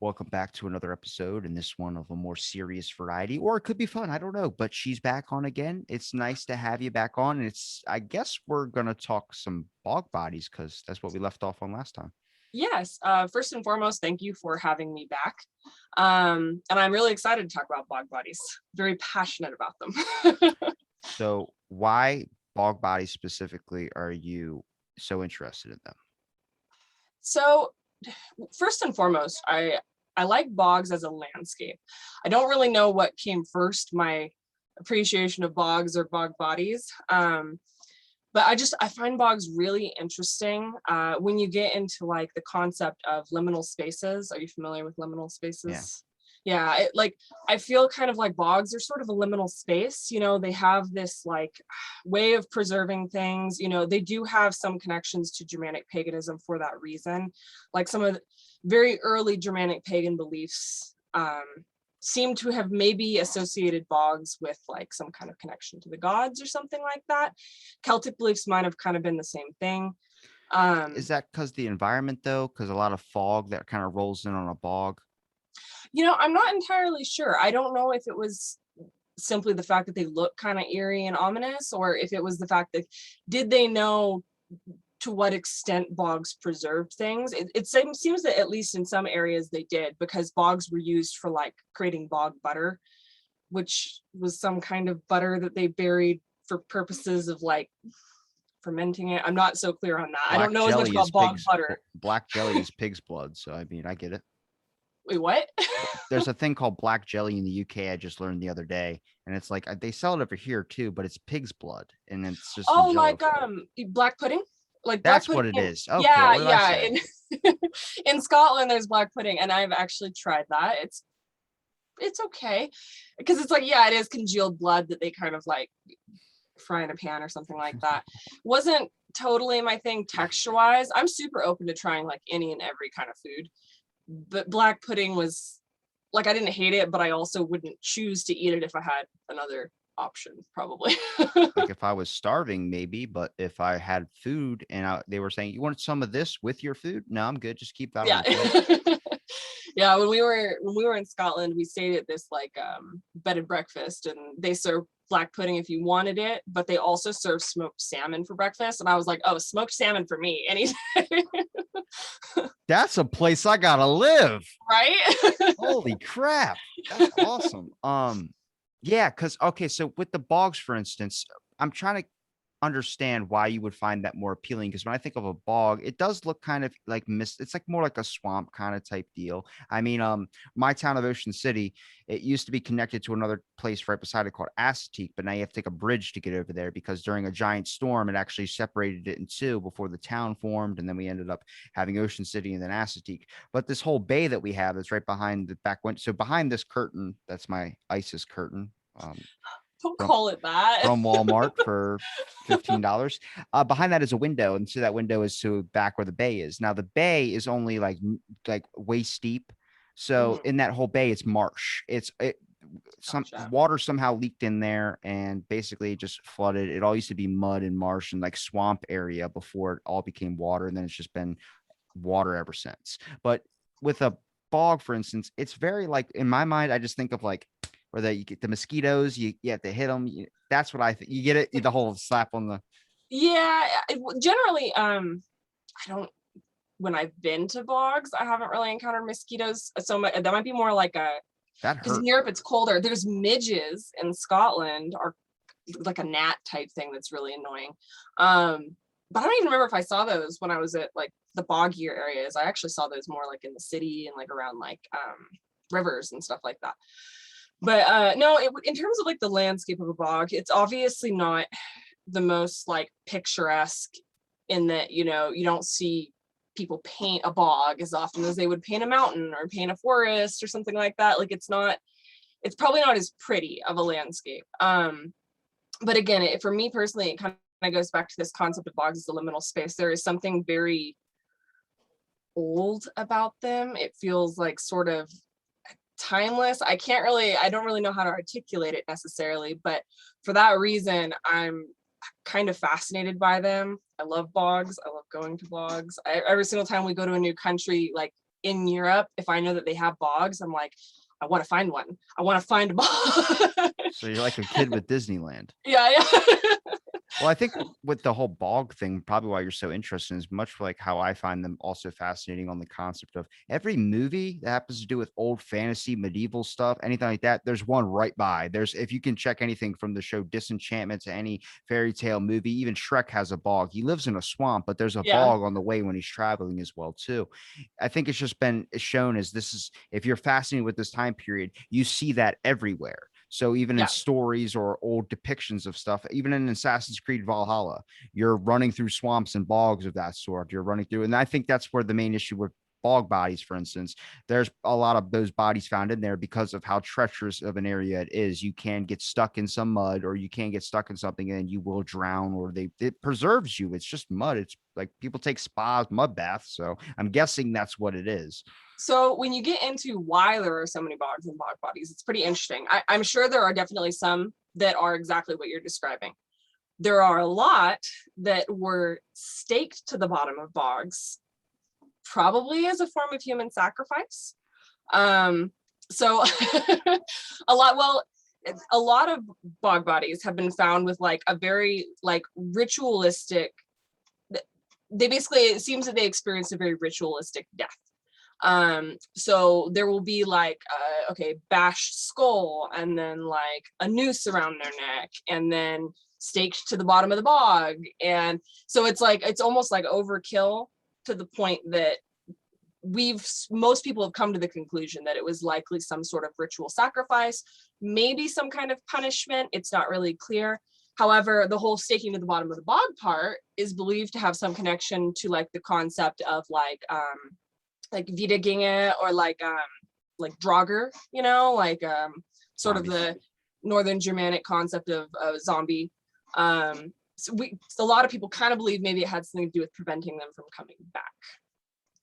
Welcome back to another episode, and this one of a more serious variety, or it could be fun. I don't know, but she's back on again. It's nice to have you back on. And I guess we're gonna talk some bog bodies because that's what we left off on last time. Yes. First and foremost, thank you for having me back. And I'm really excited to talk about bog bodies. Very passionate about them. So, why bog bodies specifically are you so interested in them? So, first and foremost, I like bogs as a landscape. I don't really know what came first, my appreciation of bogs or bog bodies. But I find bogs really interesting when you get into like the concept of liminal spaces. Are you familiar with liminal Yeah. spaces? Yeah, I feel kind of like bogs are sort of a liminal space. They have this like way of preserving things. They do have some connections to Germanic paganism for that reason. Like some of the very early Germanic pagan beliefs seem to have maybe associated bogs with like some kind of connection to the gods or something like that. Celtic beliefs might have kind of been the same thing. Is that because the environment though? Because a lot of fog that kind of rolls in on a bog. I'm not entirely sure. I don't know if it was simply the fact that they look kind of eerie and ominous, or if it was the fact that did they know to what extent bogs preserved things. It seems that at least in some areas they did, because bogs were used for like creating bog butter, which was some kind of butter that they buried for purposes of like fermenting it. I'm not so clear on that. I don't Black know as much jelly is about bog pig's butter. black jelly is pig's blood. So I mean, I get it. Wait, what? There's a thing called black jelly in the UK. I just learned the other day, and it's like they sell it over here too, but it's pig's blood, and it's just in Oh, Jello like form. black pudding? Like black That's pudding. what it is. Okay, Yeah, what did I yeah. say? In Scotland, there's black pudding, and I've actually tried that. It's okay, because it's like, yeah, it is congealed blood that they kind of like fry in a pan or something like that. Wasn't totally my thing texture wise. I'm super open to trying like any and every kind of food, but black pudding was like, I didn't hate it, but I also wouldn't choose to eat it if I had another option, probably. Like if I was starving, maybe, but if I had food and they were saying, "You want some of this with your food?" No, I'm good. Just keep that on Yeah. your plate. Yeah, when we were in Scotland, we stayed at this like bed and breakfast, and they served black pudding if you wanted it, but they also served smoked salmon for breakfast, and I was like, oh, smoked salmon for me any day. That's a place I gotta live. Right. Holy crap. That's awesome. Yeah, because okay, so with the bogs, for instance, I'm trying to understand why you would find that more appealing. Because when I think of a bog, it does look kind of like mist. It's like more like a swamp kind of type deal. I mean, my town of Ocean City, it used to be connected to another place right beside it called Assateague, but now you have to take a bridge to get over there because during a giant storm, it actually separated it in two before the town formed, and then we ended up having Ocean City and then Assateague. But this whole bay that we have that's right behind the back window. So behind this curtain, that's my ISIS curtain. Don't From call it that. from Walmart for $15. Behind that is a window, and so that window is to back where the bay is. Now the bay is only like waist deep, so Mhm. in that whole bay, it's marsh. Some Gotcha. water somehow leaked in there and basically just flooded. It all used to be mud and marsh and like swamp area before it all became water, and then it's just been water ever since. But with a bog, for instance, it's very like in my mind, I just think of like where you get the mosquitoes, you have to hit them. That's what I think. You get it, the whole slap on the Yeah, generally, I don't. When I've been to bogs, I haven't really encountered mosquitoes so much. That might be more like a, that because in hurt. Europe it's colder. There's midges in Scotland, or like a gnat type thing that's really annoying. But I don't even remember if I saw those when I was at like the boggier areas. I actually saw those more like in the city and like around like rivers and stuff like that. But no, in terms of like the landscape of a bog, it's obviously not the most like picturesque, in that you don't see people paint a bog as often as they would paint a mountain or paint a forest or something like that. Like it's probably not as pretty of a landscape. But again, for me personally, it kind of goes back to this concept of bogs as a liminal space. There is something very old about them. It feels like sort of timeless. I don't really know how to articulate it necessarily, but for that reason, I'm kind of fascinated by them. I love bogs. I love going to bogs. Every single time we go to a new country, like in Europe, if I know that they have bogs, I'm like, I want to find one. I want to find a bog. So you're like a kid with Disneyland. Yeah, yeah. Well, I think with the whole bog thing, probably why you're so interested is much like how I find them also fascinating on the concept of every movie that happens to do with old fantasy, medieval stuff, anything like that. There's one right by. There's if you can check anything from the show Disenchantment to any fairy tale movie, even Shrek has a bog. He lives in a swamp, but there's a Yeah, bog on the way when he's traveling as well too. I think it's just been shown as this is if you're fascinated with this time period, you see that everywhere. So even in yeah. stories or old depictions of stuff, even in Assassin's Creed Valhalla, you're running through swamps and bogs of that sort. You're running through, and I think that's where the main issue with bog bodies, for instance, there's a lot of those bodies found in there because of how treacherous of an area it is. You can get stuck in some mud, or you can get stuck in something and you will drown, or it preserves you. It's just mud. It's like people take spas, mud baths. So I'm guessing that's what it is. So when you get into why there are so many bogs and bog bodies, it's pretty interesting. I'm sure there are definitely some that are exactly what you're describing. There are a lot that were staked to the bottom of bogs, probably as a form of human sacrifice. So a lot of bog bodies have been found with like a very like ritualistic. They basically, it seems that they experienced a very ritualistic death. So there will be like bashed skull, and then like a noose around their neck, and then staked to the bottom of the bog. And so it's like it's almost like overkill, to the point that most people have come to the conclusion that it was likely some sort of ritual sacrifice, maybe some kind of punishment. It's not really clear. However, the whole staking to the bottom of the bog part is believed to have some connection to like the concept of like Wiedergänge, or like Draugr, sort of Zombies. the Northern Germanic concept of zombie. So a lot of people kind of believe maybe it had something to do with preventing them from coming back.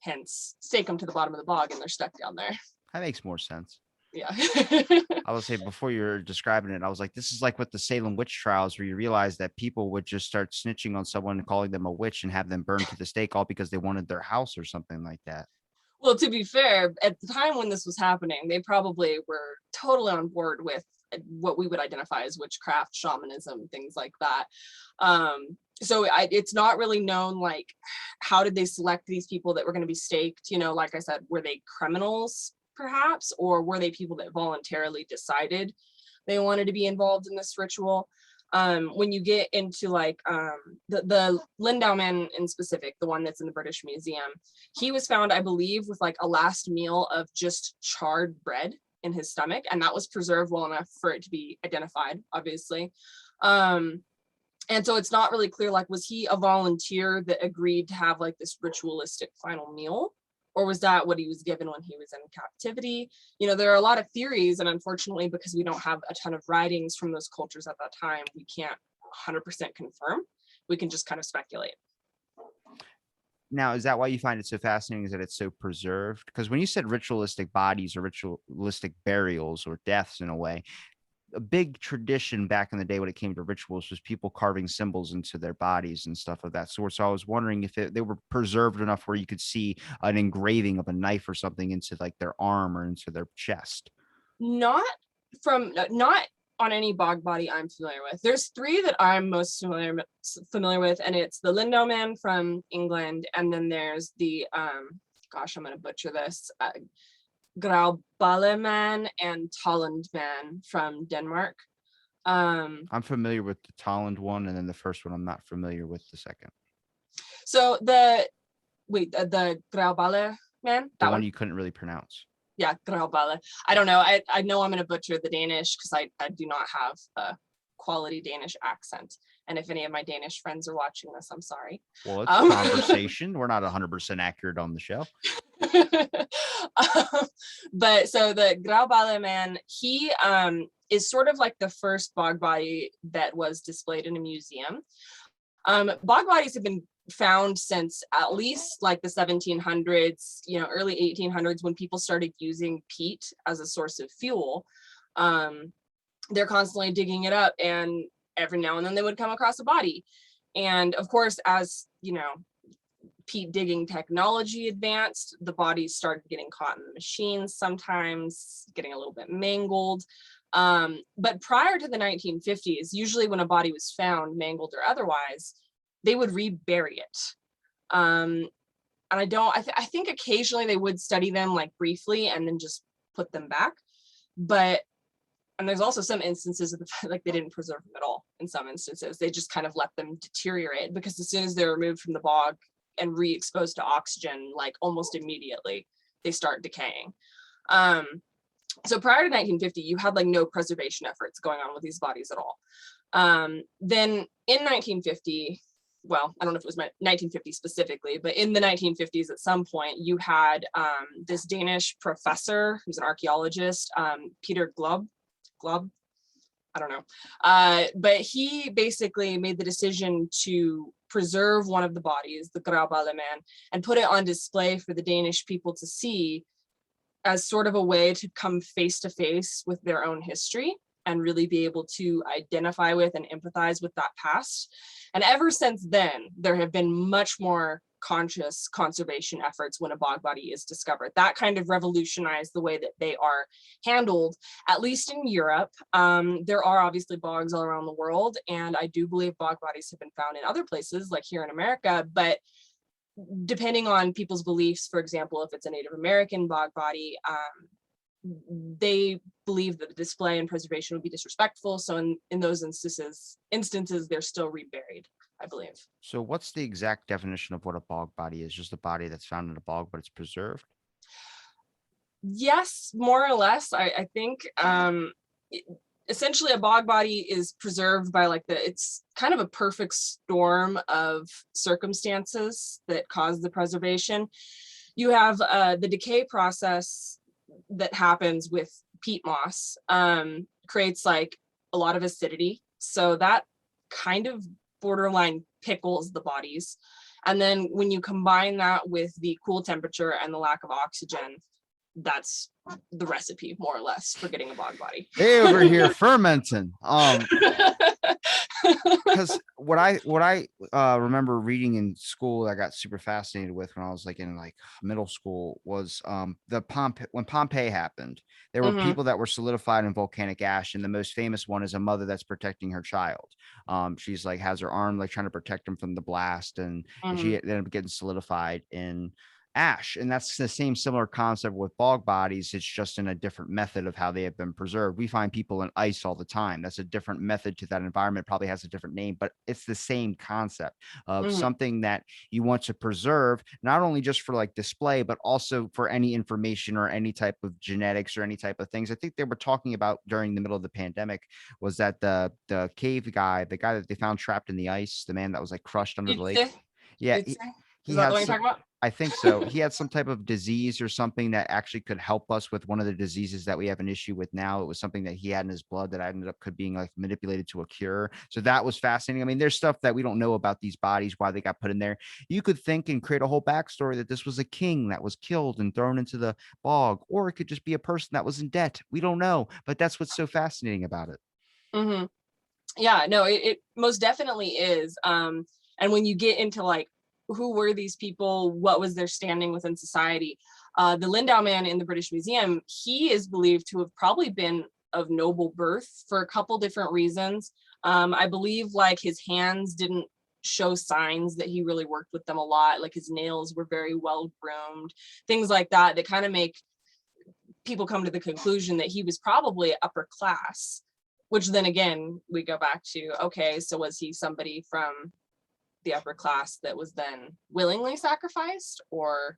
Hence, stake them to the bottom of the bog and they're stuck down there. That makes more sense. Yeah. I will say before you're describing it, I was like, this is like with the Salem witch trials, where you realize that people would just start snitching on someone and calling them a witch and have them burned to the stake, all because they wanted their house or something like that. Well, to be fair, at the time when this was happening, they probably were totally on board with what we would identify as witchcraft, shamanism, things like that. So it's not really known, like, how did they select these people that were going to be staked? You know, like I said, were they criminals perhaps, or were they people that voluntarily decided they wanted to be involved in this ritual? When you get into like the Lindau man in specific, the one that's in the British Museum, he was found, I believe, with like a last meal of just charred bread in his stomach, and that was preserved well enough for it to be identified, obviously. And so it's not really clear, like, was he a volunteer that agreed to have like this ritualistic final meal, or was that what he was given when he was in captivity? You know, there are a lot of theories, and unfortunately, because we don't have a ton of writings from those cultures at that time, we can't 100% confirm. We can just kind of speculate. Now, is that why you find it so fascinating? Is that it's so preserved? Because when you said ritualistic bodies or ritualistic burials or deaths in a way, a big tradition back in the day when it came to rituals was people carving symbols into their bodies and stuff of that sort. So I was wondering if they were preserved enough where you could see an engraving of a knife or something into like their arm or into their chest. Not on any bog body I'm familiar with. There's three that I'm most familiar with, and it's the Lindau man from England, and then there's the gosh, I'm gonna butcher this, Grauballe man and Tolland man from Denmark. I'm familiar with the Tolland one, and then the first one I'm not familiar with the second. So the Grauballe man, The one you couldn't really pronounce. Yeah, Grauballe. I don't know. I know I'm going to butcher the Danish because I do not have a quality Danish accent. And if any of my Danish friends are watching this, I'm sorry. Well, it's a conversation. We're not 100% accurate on the show. But so the Grauballe man, he is sort of like the first bog body that was displayed in a museum. Bog bodies have been found since at least like the 1700s, you know, early 1800s, when people started using peat as a source of fuel. They're constantly digging it up, and every now and then they would come across a body. And of course, as you know, peat digging technology advanced, the bodies started getting caught in the machines, sometimes getting a little bit mangled. But prior to the 1950s, usually when a body was found, mangled or otherwise, they would rebury it. And I think occasionally they would study them like briefly and then just put them back. But, and there's also some instances of the fact like they didn't preserve them at all. In some instances, they just kind of let them deteriorate, because as soon as they're removed from the bog and re-exposed to oxygen, like almost immediately, they start decaying. So prior to 1950, you had like no preservation efforts going on with these bodies at all. Then in 1950, well, I don't know if it was 1950 specifically, but in the 1950s at some point, you had this Danish professor who's an archaeologist, Peter Glob, I don't know. But he basically made the decision to preserve one of the bodies, the Grauballeman, and put it on display for the Danish people to see, as sort of a way to come face to face with their own history and really be able to identify with and empathize with that past. And ever since then, there have been much more conscious conservation efforts when a bog body is discovered. That kind of revolutionized the way that they are handled, at least in Europe. There are obviously bogs all around the world, and I do believe bog bodies have been found in other places, like here in America, but depending on people's beliefs, for example, if it's a Native American bog body, they believe that the display and preservation would be disrespectful. So in those instances, they're still reburied, I believe. So what's the exact definition of what a bog body is? Just a body that's found in a bog, but it's preserved? Yes, more or less. I think essentially a bog body is preserved by like it's kind of a perfect storm of circumstances that cause the preservation. You have the decay process that happens with peat moss, creates like a lot of acidity. So that kind of borderline pickles the bodies. And then when you combine that with the cool temperature and the lack of oxygen, that's the recipe, more or less, for getting a bog body. They over here fermenting. Because what I remember reading in school that I got super fascinated with when I was like in like middle school was when Pompeii happened, there were people that were solidified in volcanic ash, and the most famous one is a mother that's protecting her child. She's like has her arm like trying to protect him from the blast, and she ended up getting solidified in ash. And that's the same similar concept with bog bodies. It's just in a different method of how they have been preserved. We find people in ice all the time. That's a different method to that environment, probably has a different name, but it's the same concept of something that you want to preserve, not only just for like display, but also for any information or any type of genetics or any type of things. I think they were talking about during the middle of the pandemic was that the cave guy, the guy that they found trapped in the ice, the man that was like crushed under the lake. Yeah. Is that the one you're talking about? I think so. He had some type of disease or something that actually could help us with one of the diseases that we have an issue with now. It was something that he had in his blood that ended up being like manipulated to a cure. So that was fascinating. I mean, there's stuff that we don't know about these bodies, why they got put in there. You could think and create a whole backstory that this was a king that was killed and thrown into the bog, or it could just be a person that was in debt. We don't know, but that's what's so fascinating about it. Yeah, no, it most definitely is. And when you get into like, who were these people? What was their standing within society? The Lindau man in the British Museum, he is believed to have probably been of noble birth for a couple different reasons. I believe like his hands didn't show signs that he really worked with them a lot. Like his nails were very well groomed, things like that, that kind of make people come to the conclusion that he was probably upper class, which then again, we go back to, okay, so was he somebody from the upper class that was then willingly sacrificed, or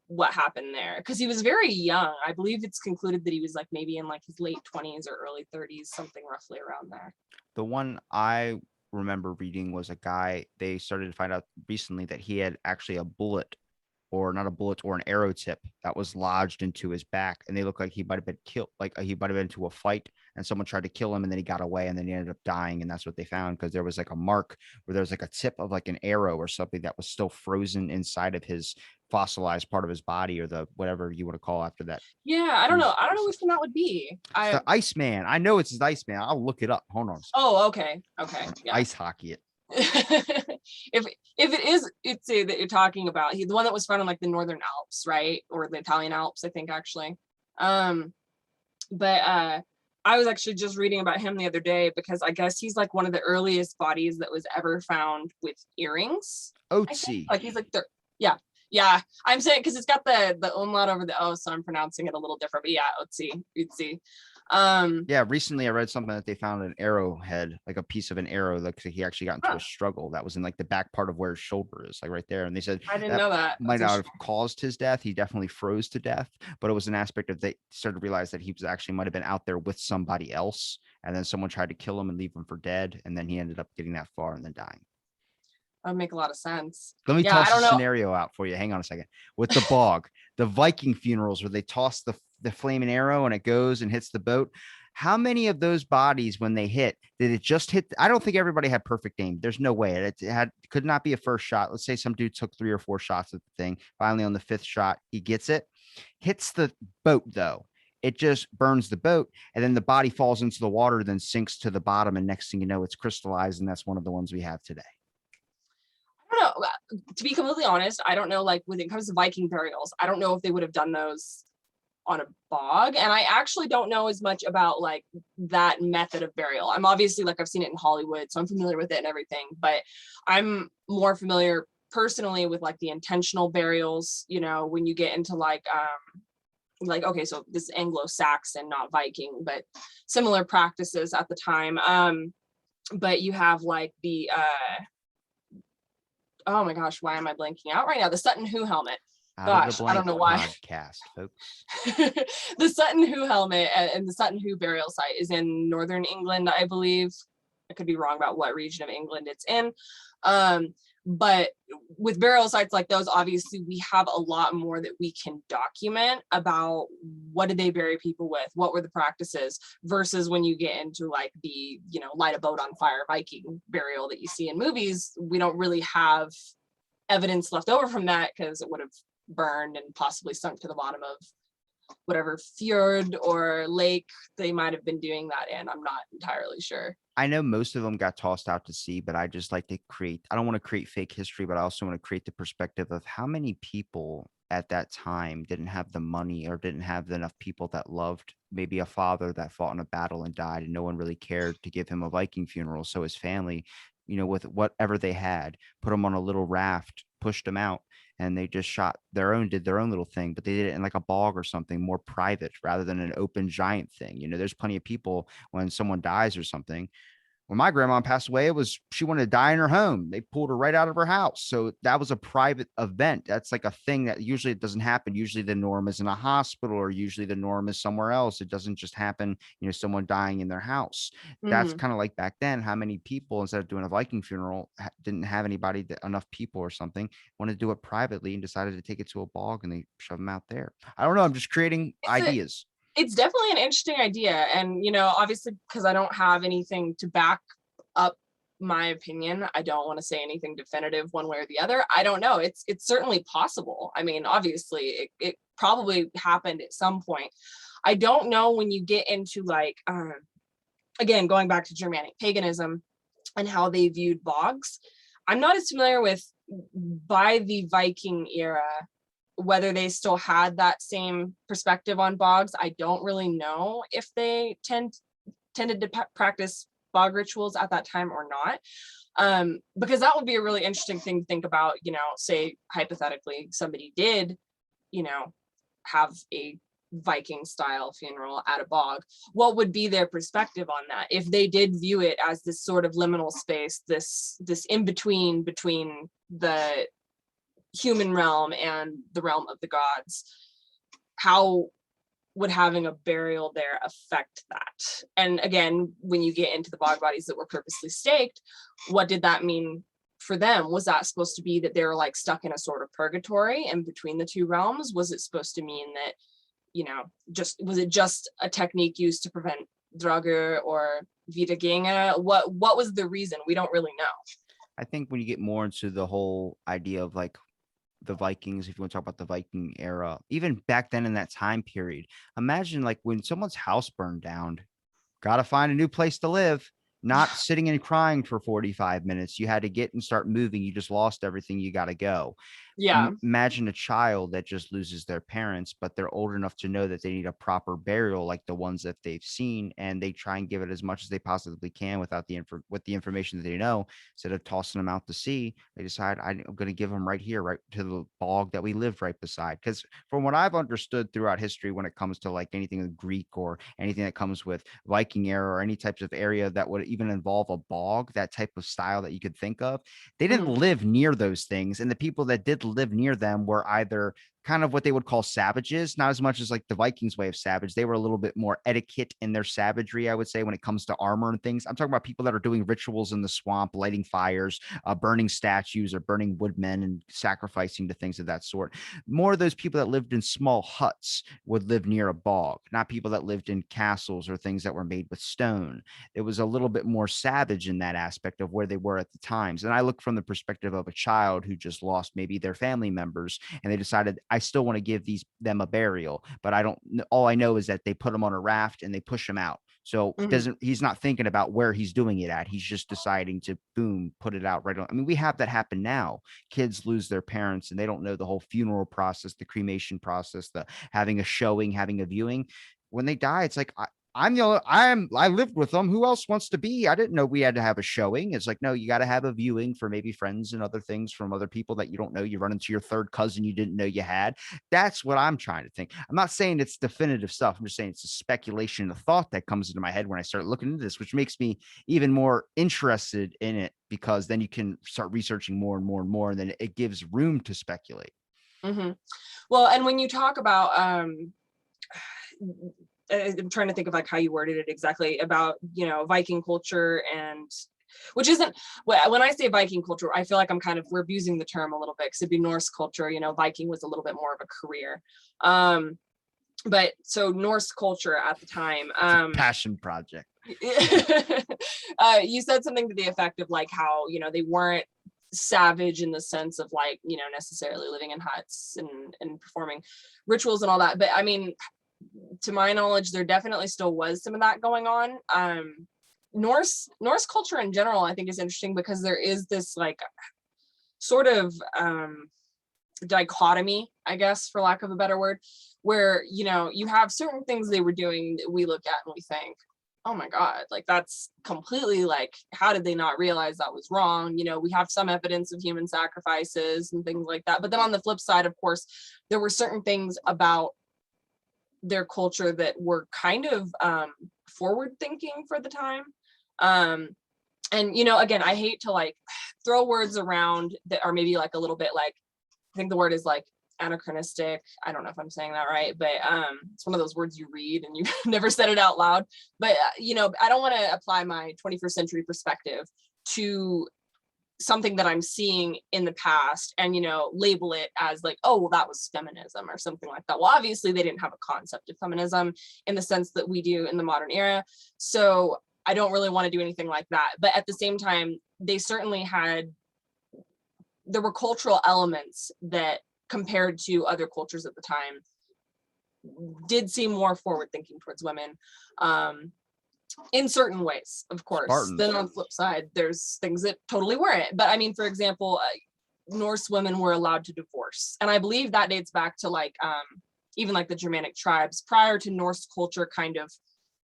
what happened there? Because he was very young. I believe it's concluded that he was like maybe in like his late 20s or early 30s, something roughly around there. The one I remember reading was a guy, they started to find out recently that he had actually a bullet, or not a bullet, or an arrow tip that was lodged into his back, and they look like he might have been killed, like he might have been into a fight and someone tried to kill him, and then he got away, and then he ended up dying. And that's what they found, because there was like a mark where there was like a tip of like an arrow or something that was still frozen inside of his fossilized part of his body, or the whatever you want to call after that. Yeah, I don't know which one that would be. The Iceman. I know it's his Iceman. I'll look it up. Hold on. Oh, okay. Yeah. Ice hockey it. if it is Itze that you're talking about, the one that was found in like the Northern Alps, right? Or the Italian Alps, I think actually. Um, but I was actually just reading about him the other day because I guess he's like one of the earliest bodies that was ever found with earrings. I think Otzi. like he's like the yeah. Yeah, I'm saying because it's got the umlaut over the O, so I'm pronouncing it a little different. But yeah, Utsi. Yeah, recently I read something that they found an arrowhead, like a piece of an arrow. Like he actually got into Huh, a struggle that was in like the back part of where his shoulder is, like right there. And they said I didn't that know that. might That's not have interesting. caused his death. He definitely froze to death, but it was an aspect of they started to realize that he was actually might have been out there with somebody else, and then someone tried to kill him and leave him for dead, and then he ended up getting that far and then dying. That would make a lot of sense. Let me Yeah, I toss a don't know. scenario out for you. Hang on a second. With the bog, the Viking funerals where they toss the flaming arrow and it goes and hits the boat. How many of those bodies, when they hit, did it just hit? I don't think everybody had perfect aim. There's no way it had could not be a first shot. Let's say some dude took 3 or 4 shots at the thing. Finally, on the 5th shot, he gets it, hits the boat though. It just burns the boat, and then the body falls into the water, then sinks to the bottom. And next thing you know, it's crystallized, and that's one of the ones we have today. I don't know. To be completely honest, I don't know. Like when it comes to Viking burials, I don't know if they would have done those on a bog, and I actually don't know as much about like that method of burial. I'm obviously like I've seen it in Hollywood, so I'm familiar with it and everything, but I'm more familiar personally with like the intentional burials, you know, when you get into like okay, so this Anglo-Saxon, not Viking, but similar practices at the time. But you have like the oh my gosh, why am I blanking out right now? The Sutton Hoo helmet. Out of the Gosh, I don't blank know why. podcast, folks. The Sutton Hoo helmet and the Sutton Hoo burial site is in northern England, I believe. I could be wrong about what region of England it's in. But with burial sites like those, obviously we have a lot more that we can document about what did they bury people with, what were the practices, versus when you get into like the, you know, light a boat on fire Viking burial that you see in movies. We don't really have evidence left over from that because it would have burned and possibly sunk to the bottom of whatever fjord or lake they might have been doing that in. I'm not entirely sure. I know most of them got tossed out to sea, but I just like to create, I don't want to create fake history, but I also want to create the perspective of how many people at that time didn't have the money or didn't have enough people that loved maybe a father that fought in a battle and died, and no one really cared to give him a Viking funeral. So his family, with whatever they had, put him on a little raft, pushed him out, and they just did their own little thing, but they did it in like a bog or something more private rather than an open giant thing. There's plenty of people when someone dies or something. When my grandma passed away, she wanted to die in her home. They pulled her right out of her house. So that was a private event. That's like a thing that usually it doesn't happen. Usually the norm is in a hospital, or usually the norm is somewhere else. It doesn't just happen, someone dying in their house. That's Mm-hmm. kind of like back then, how many people, instead of doing a Viking funeral, didn't have enough people or something, wanted to do it privately and decided to take it to a bog and they shove them out there. I don't know. I'm just creating It's a ideas. it's definitely an interesting idea. And, you know, obviously, because I don't have anything to back up my opinion, I don't want to say anything definitive one way or the other. I don't know. It's certainly possible. I mean, obviously, it probably happened at some point. I don't know when you get into like, again, going back to Germanic paganism and how they viewed bogs. I'm not as familiar with by the Viking era whether they still had that same perspective on bogs. I don't really know if they tended to practice bog rituals at that time or not. Because that would be a really interesting thing to think about, you know, say hypothetically somebody did, you know, have a Viking style funeral at a bog. What would be their perspective on that if they did view it as this sort of liminal space, this in between the human realm and the realm of the gods? How would having a burial there affect that? And again, when you get into the bog bodies that were purposely staked, what did that mean for them? Was that supposed to be that they were like stuck in a sort of purgatory in between the two realms? Was it supposed to mean that, you know, was it just a technique used to prevent Draugr or Wiedergänge? What was the reason? We don't really know. I think when you get more into the whole idea of like the Vikings, if you want to talk about the Viking era, even back then in that time period, imagine like when someone's house burned down, got to find a new place to live. not sitting and crying for 45 minutes. You had to get and start moving. You just lost everything. You got to go. Yeah. Imagine a child that just loses their parents, but they're old enough to know that they need a proper burial, like the ones that they've seen, and they try and give it as much as they possibly can without with the information that they know. Instead of tossing them out to sea, they decide I'm going to give them right here, right to the bog that we lived right beside. Because from what I've understood throughout history, when it comes to like anything with Greek or anything that comes with Viking era or any types of area that would even involve a bog, that type of style that you could think of, they didn't Mhm. live near those things. And the people that did live near them were either kind of what they would call savages, not as much as like the Vikings way of savage. They were a little bit more etiquette in their savagery, I would say, when it comes to armor and things. I'm talking about people that are doing rituals in the swamp, lighting fires, burning statues or burning woodmen and sacrificing to things of that sort. More of those people that lived in small huts would live near a bog, not people that lived in castles or things that were made with stone. It was a little bit more savage in that aspect of where they were at the times. And I look from the perspective of a child who just lost maybe their family members, and they decided I still want to give them a burial, but I don't. All I know is that they put them on a raft and they push them out. So Mhm. he's not thinking about where he's doing it at. He's just deciding to boom, put it out right on. I mean, we have that happen now. Kids lose their parents and they don't know the whole funeral process, the cremation process, the having a showing, having a viewing. When they die, it's like I lived with them. Who else wants to be? I didn't know we had to have a showing. It's like, no, you got to have a viewing for maybe friends and other things from other people that you don't know. You run into your third cousin you didn't know you had. That's what I'm trying to think. I'm not saying it's definitive stuff. I'm just saying it's a speculation, a thought that comes into my head when I start looking into this, which makes me even more interested in it because then you can start researching more and more and more, and then it gives room to speculate. Mhm. Well, and when you talk about I'm trying to think of like how you worded it exactly about, Viking culture, and which isn't, when I say Viking culture, I feel like we're abusing the term a little bit because it'd be Norse culture. Viking was a little bit more of a career. Um, but so Norse culture at the time, It's a passion project. you said something to the effect of like how, they weren't savage in the sense of like, necessarily living in huts and performing rituals and all that. But I mean, to my knowledge, there definitely still was some of that going on. Norse culture in general, I think, is interesting because there is this like sort of dichotomy, I guess, for lack of a better word, where you have certain things they were doing that we look at and we think, oh my god, like that's completely like, how did they not realize that was wrong? We have some evidence of human sacrifices and things like that, but then on the flip side, of course, there were certain things about their culture that were kind of forward thinking for the time. um and again, I hate to like throw words around that are maybe like a little bit like, I think the word is like anachronistic. I don't know if I'm saying that right, but it's one of those words you read and you never said it out loud. But I don't want to apply my 21st century perspective to something that I'm seeing in the past and label it as like, oh well, that was feminism or something like that. Well, obviously they didn't have a concept of feminism in the sense that we do in the modern era, so I don't really want to do anything like that. But at the same time, they certainly had, there were cultural elements that compared to other cultures at the time did seem more forward thinking towards women, in certain ways, of course. Then Spartans. on the flip side, there's things that totally weren't. But I mean, for example, Norse women were allowed to divorce, and I believe that dates back to like even like the Germanic tribes prior to Norse culture kind of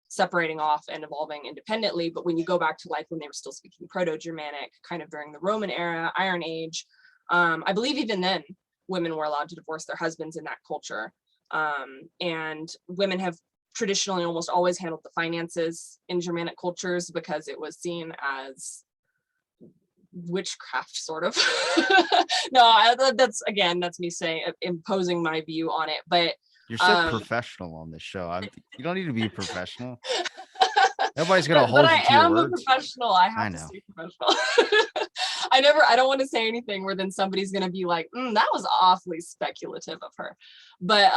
separating off and evolving independently. But when you go back to like when they were still speaking Proto-Germanic, kind of during the Roman era, Iron Age, I believe even then women were allowed to divorce their husbands in that culture. And women have traditionally almost always handled the finances in Germanic cultures because it was seen as witchcraft, sort of. No, that's me saying, imposing my view on it. But You're so professional on this show. You don't need to be professional. Nobody's gonna but hold you I to your am a words. professional. I I have to know. stay professional. I don't want to say anything where then somebody's gonna be like, that was awfully speculative of her. But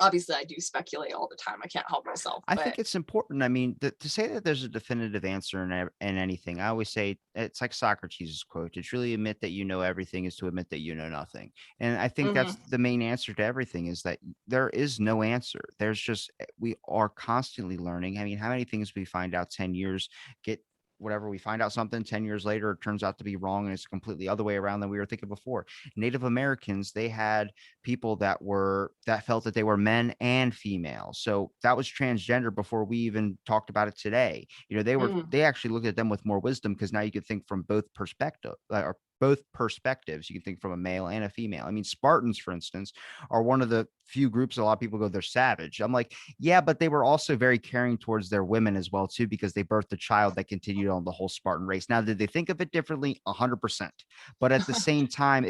Obviously, I do speculate all the time. I can't help myself, I but think it's important. I mean, to say that there's a definitive answer in anything, I always say it's like Socrates' quote: "To truly admit that you know everything is to admit that you know nothing." And I think mhm, that's the main answer to everything: is that there is no answer. There's just we are constantly learning. I mean, how many things we find out 10 years get whatever we find out something 10 years later it turns out to be wrong and it's completely other way around than we were thinking before. Native Americans, they had people that felt that they were men and female. So that was transgender before we even talked about it today. mhm, They actually looked at them with more wisdom because now you could think from both perspective or both perspectives. You can think from a male and a female. I mean, Spartans, for instance, are one of the few groups a lot of people go, they're savage. I'm like, yeah, but they were also very caring towards their women as well, too, because they birthed a child that continued on the whole Spartan race. Now, did they think of it differently? 100%. But at the same time,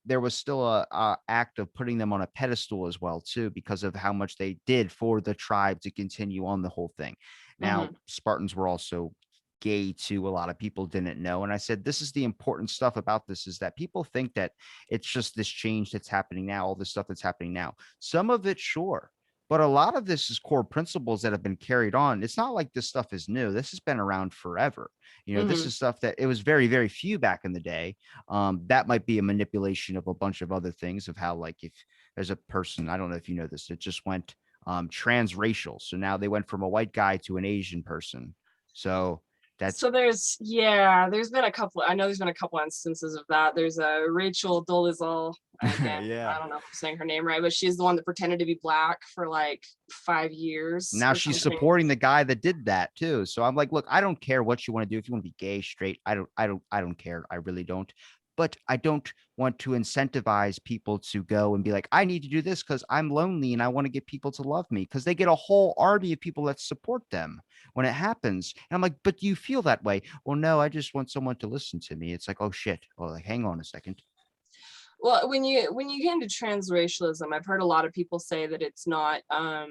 there was still a act of putting them on a pedestal as well too because of how much they did for the tribe to continue on the whole thing. Now mhm. Spartans were also gay too. A lot of people didn't know, and I said this is the important stuff about this, is that people think that it's just this change that's happening now, all this stuff that's happening now. Some of it, sure, but a lot of this is core principles that have been carried on. It's not like this stuff is new. This has been around forever. This Mhm. is stuff that it was very, very few back in the day. That might be a manipulation of a bunch of other things of how, like, if there's a person, I don't know if you know this, it just went transracial. So now they went from a white guy to an Asian person. So that's So there's been a couple. I know there's been a couple instances of that. There's a Rachel Dolezal. Again, yeah. I don't know if I'm saying her name right, but she's the one that pretended to be black for like 5 years Now or she's something. supporting the guy that did that too. So I'm like, look, I don't care what you want to do. If you want to be gay, straight, I don't care. I really don't. But I don't want to incentivize people to go and be like, I need to do this because I'm lonely and I want to get people to love me, because they get a whole army of people that support them when it happens. And I'm like, but do you feel that way? Well, no, I just want someone to listen to me. It's like, oh shit. Well, like, hang on a second. Well, when you get into transracialism, I've heard a lot of people say that it's not a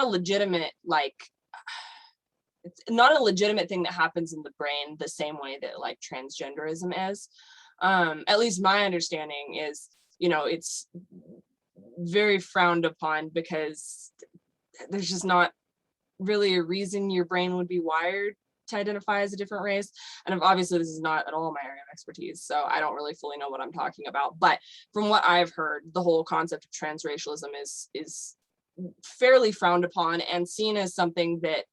legitimate, like, it's not a legitimate thing that happens in the brain the same way that like transgenderism is. At least my understanding is, it's very frowned upon because there's just not really a reason your brain would be wired to identify as a different race. And obviously this is not at all my area of expertise, so I don't really fully know what I'm talking about. But from what I've heard, the whole concept of transracialism is fairly frowned upon and seen as something that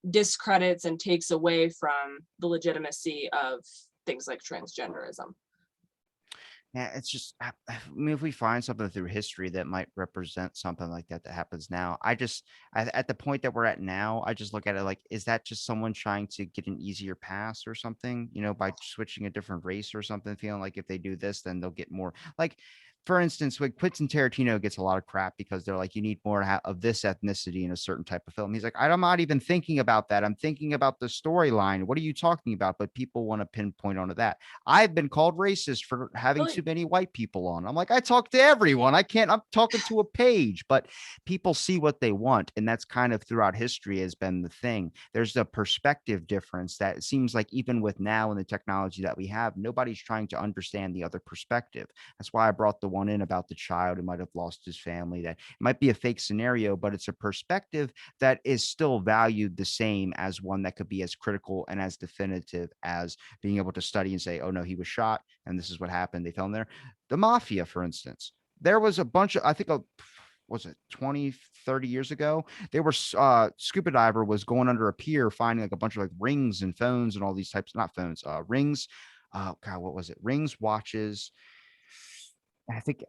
discredits and takes away from the legitimacy of things like transgenderism. Yeah, it's just, I mean, if we find something through history that might represent something like that that happens now, at the point that we're at now, I just look at it like, is that just someone trying to get an easier pass or something, by switching a different race or something, feeling like if they do this, then they'll get more. Like, for instance, when Quentin Tarantino gets a lot of crap because they're like, you need more of this ethnicity in a certain type of film. He's like, I'm not even thinking about that. I'm thinking about the storyline. What are you talking about? But people want to pinpoint onto that. I've been called racist for having Really? too many white people on. I'm like, I talk to everyone. I'm talking to a page, but people see what they want. And that's kind of throughout history has been the thing. There's a perspective difference that it seems like even with now and the technology that we have, nobody's trying to understand the other perspective. That's why I brought the one in about the child who might have lost his family. That it might be a fake scenario, but it's a perspective that is still valued the same as one that could be as critical and as definitive as being able to study and say, oh no, he was shot and this is what happened. They fell in there. The mafia, for instance, there was a bunch of, I think, was it 20, 30 years ago? They were, scuba diver was going under a pier, finding like a bunch of like rings and phones and all these types, not phones, rings. God, what was it? Rings, watches, I think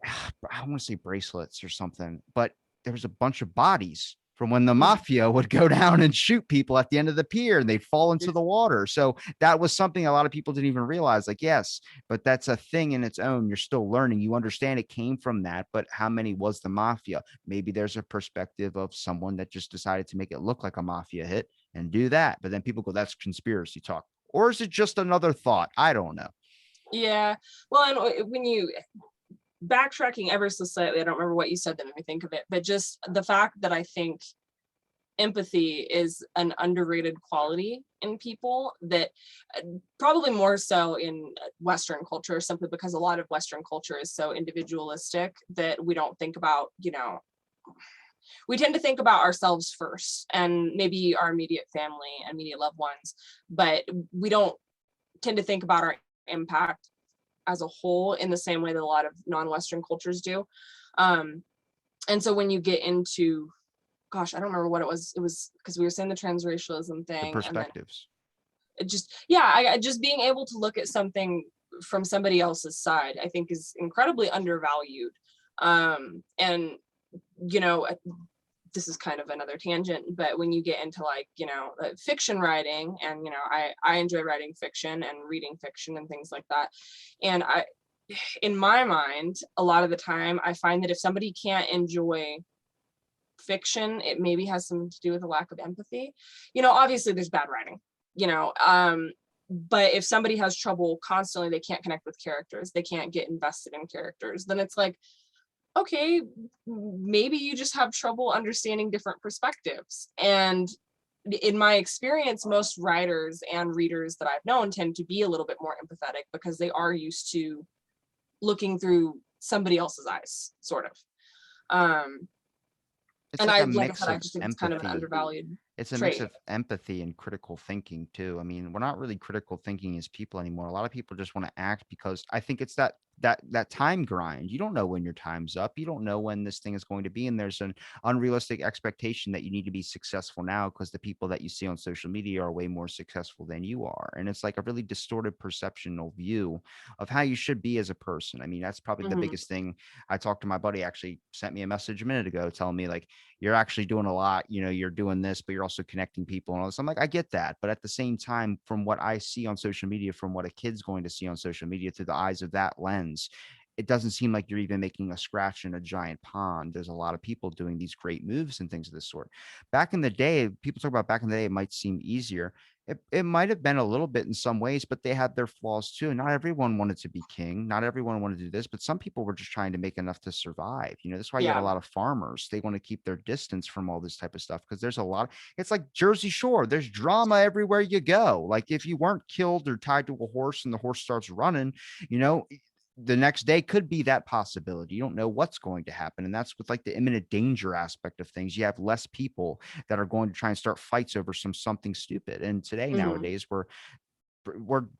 I want to say bracelets or something, but there was a bunch of bodies from when the Mhm. mafia would go down and shoot people at the end of the pier and they'd fall into the water. So that was something a lot of people didn't even realize. Like, yes, but that's a thing in its own. You're still learning. You understand it came from that, but how many was the mafia? Maybe there's a perspective of someone that just decided to make it look like a mafia hit and do that. But then people go, that's conspiracy talk. Or is it just another thought? I don't know. Yeah. Well, and when you backtracking ever so slightly, I don't remember what you said that made me think of it, but just the fact that I think empathy is an underrated quality in people, that probably more so in Western culture, simply because a lot of Western culture is so individualistic that we don't think about, we tend to think about ourselves first and maybe our immediate family and immediate loved ones, but we don't tend to think about our impact as a whole in the same way that a lot of non-Western cultures do. Um, and so when you get into, gosh, I don't remember what it was. It was because we were saying the transracialism The thing, and then perspectives. it just, yeah, I just being able to look at something from somebody else's side, I think is incredibly undervalued. And you know, this is kind of another tangent, but when you get into like, fiction writing, and I enjoy writing fiction and reading fiction and things like that. And in my mind, a lot of the time I find that if somebody can't enjoy fiction, it maybe has something to do with a lack of empathy. Obviously there's bad writing, you know, but if somebody has trouble constantly, they can't connect with characters, they can't get invested in characters, then it's like, okay, maybe you just have trouble understanding different perspectives. And in my experience, most writers and readers that I've known tend to be a little bit more empathetic because they are used to looking through somebody else's eyes, sort of. It's And like a like I mix said, I of just think it's kind of an empathy. undervalued It's a mix trait. of empathy and critical thinking too. I mean, we're not really critical thinking as people anymore. A lot of people just want to act because I think it's that time grind. You don't know when your time's up. You don't know when this thing is going to be, and there's an unrealistic expectation that you need to be successful now because the people that you see on social media are way more successful than you are, and it's like a really distorted perceptional view of how you should be as a person. I mean, that's probably the Mhm. biggest thing. I talked to my buddy, actually sent me a message a minute ago telling me like, you're actually doing a lot, you're doing this, but you're also connecting people and all this. I'm like, I get that. But at the same time, from what I see on social media, from what a kid's going to see on social media through the eyes of that lens, it doesn't seem like you're even making a scratch in a giant pond. There's a lot of people doing these great moves and things of this sort. Back in the day, people talk about back in the day, it might seem easier. It might have been a little bit in some ways, but they had their flaws too. Not everyone wanted to be king. Not everyone wanted to do this, but some people were just trying to make enough to survive. That's why you had a Yeah. lot of farmers. They want to keep their distance from all this type of stuff because there's a lot. It's like Jersey Shore. There's drama everywhere you go. Like if you weren't killed or tied to a horse and the horse starts running, you know, the next day could be that possibility. You don't know what's going to happen. And that's with like the imminent danger aspect of things. You have less people that are going to try and start fights over something stupid. And today, Mhm. nowadays, we're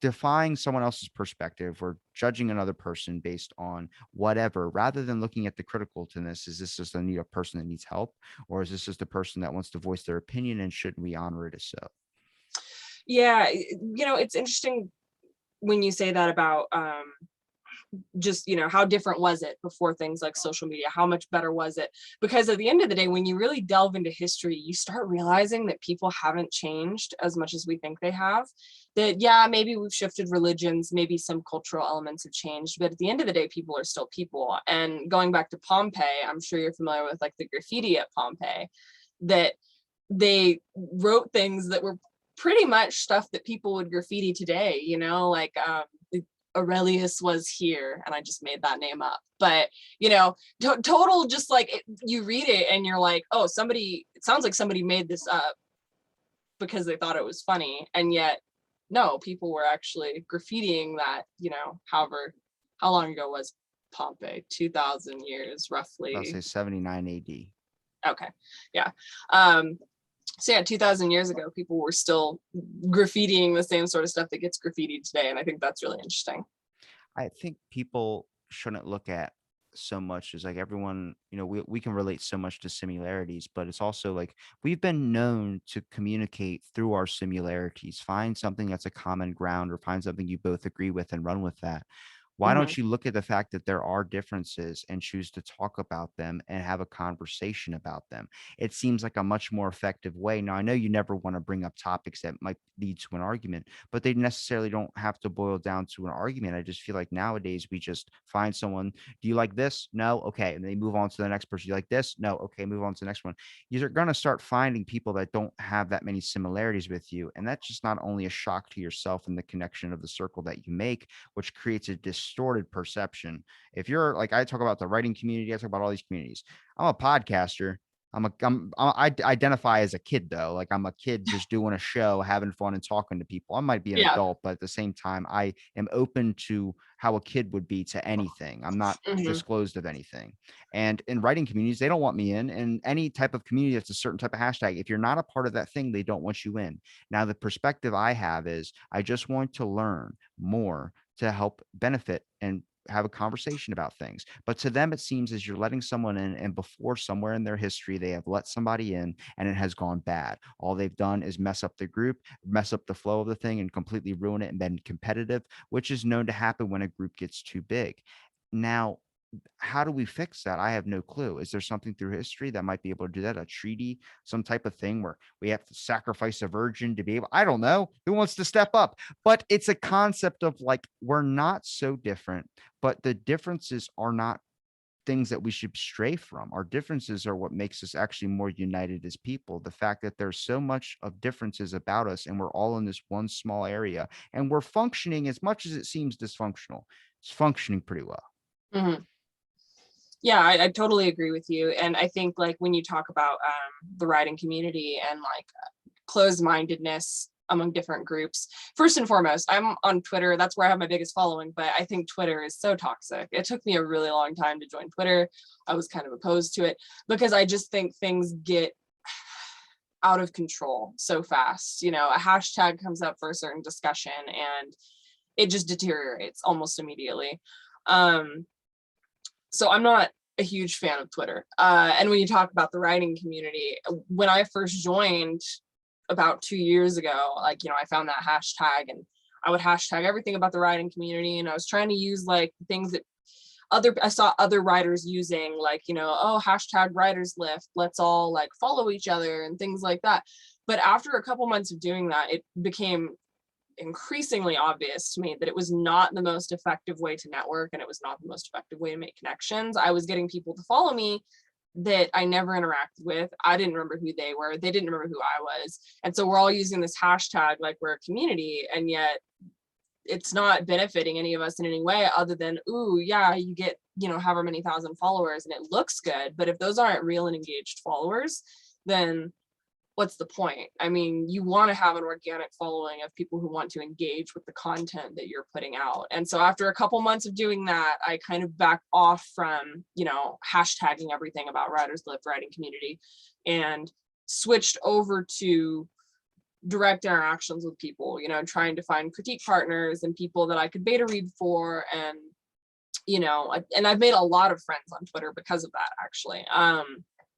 defying someone else's perspective. We're judging another person based on whatever, rather than looking at the critical to this. Is this just a person that needs help, or is this just a person that wants to voice their opinion? And shouldn't we honor it as so? Yeah, it's interesting when you say that about just how different was it before things like social media, how much better was it, because at the end of the day, when you really delve into history, you start realizing that people haven't changed as much as we think they have. That, yeah, maybe we've shifted religions, maybe some cultural elements have changed, but at the end of the day, people are still people. And going back to Pompeii, I'm sure you're familiar with like the graffiti at Pompeii, that they wrote things that were pretty much stuff that people would graffiti today, like Aurelius was here, and I just made that name up, but total, just like you read it and you're like, oh, it sounds like somebody made this up because they thought it was funny, and yet no, people were actually graffitiing that. However, how long ago was Pompeii? 2000 years I'll say roughly. 79 AD. Okay, yeah. So yeah, 2000 years ago, people were still graffitiing the same sort of stuff that gets graffitied today, and I think that's really interesting. I think people shouldn't look at so much as like everyone, we can relate so much to similarities, but it's also like we've been known to communicate through our similarities. Find something that's a common ground or find something you both agree with and run with that. Why Hmm. don't you look at the fact that there are differences and choose to talk about them and have a conversation about them? It seems like a much more effective way. Now, I know you never want to bring up topics that might lead to an argument, but they necessarily don't have to boil down to an argument. I just feel like nowadays we just find someone, do you like this? No. Okay. And they move on to the next person. You like this? No. Okay. Move on to the next one. You're going to start finding people that don't have that many similarities with you. And that's just not only a shock to yourself and the connection of the circle that you make, which creates a distorted perception. If you're like, I talk about the writing community, I talk about all these communities. I'm a podcaster. I identify as a kid though. Like I'm a kid just doing a show, having fun and talking to people. I might be an Yeah. adult, but at the same time, I am open to how a kid would be to anything. I'm not Hmm. disclosed of anything. And in writing communities, they don't want me in. And any type of community that's a certain type of hashtag, if you're not a part of that thing, they don't want you in. Now, the perspective I have is I just want to learn more to help benefit and have a conversation about things. But to them, it seems as you're letting someone in, and before somewhere in their history, they have let somebody in and it has gone bad. All they've done is mess up the group, mess up the flow of the thing, and completely ruin it and been competitive, which is known to happen when a group gets too big. Now, how do we fix that? I have no clue. Is there something through history that might be able to do that? A treaty, some type of thing where we have to sacrifice a virgin to be able, I don't know. Who wants to step up? But it's a concept of like, we're not so different, but the differences are not things that we should stray from. Our differences are what makes us actually more united as people. The fact that there's so much of differences about us and we're all in this one small area and we're functioning as much as it seems dysfunctional. It's functioning pretty well. Hmm. Yeah, I totally agree with you. And I think like when you talk about the writing community and like closed-mindedness among different groups, first and foremost, I'm on Twitter. That's where I have my biggest following, but I think Twitter is so toxic. It took me a really long time to join Twitter. I was kind of opposed to it because I just think things get out of control so fast. You know, a hashtag comes up for a certain discussion and it just deteriorates almost immediately. Um, so I'm not a huge fan of Twitter. And when you talk about the writing community, when I first joined about 2 years ago, like, you know, I found that hashtag and I would hashtag everything about the writing community. And I was trying to use like things that I saw other writers using, like, you know, oh, hashtag writers lift, let's all like follow each other and things like that. But after a couple months of doing that, it became increasingly obvious to me that it was not the most effective way to network and it was not the most effective way to make connections. I was getting people to follow me that I never interacted with. I didn't remember who they were. They didn't remember who I was. And so we're all using this hashtag like we're a community, and yet it's not benefiting any of us in any way other than, ooh, yeah, you get, you know, however many thousand followers and it looks good. But if those aren't real and engaged followers, then what's the point? I mean, you want to have an organic following of people who want to engage with the content that you're putting out. And so after a couple months of doing that, I kind of backed off from, you know, hashtagging everything about Writers Lift writing community and switched over to direct interactions with people, you know, trying to find critique partners and people that I could beta read for. And, you know, and I've made a lot of friends on Twitter because of that, actually.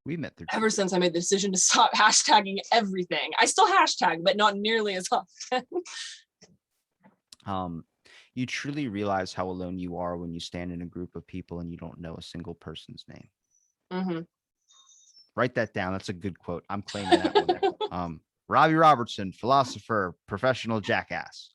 We met through Ever since I made the decision to stop hashtagging everything. I still hashtag, but not nearly as often. You truly realize how alone you are when you stand in a group of people and you don't know a single person's name. Mm-hmm. Write that down. That's a good quote. I'm claiming that one. Robbie Robertson, philosopher, professional jackass.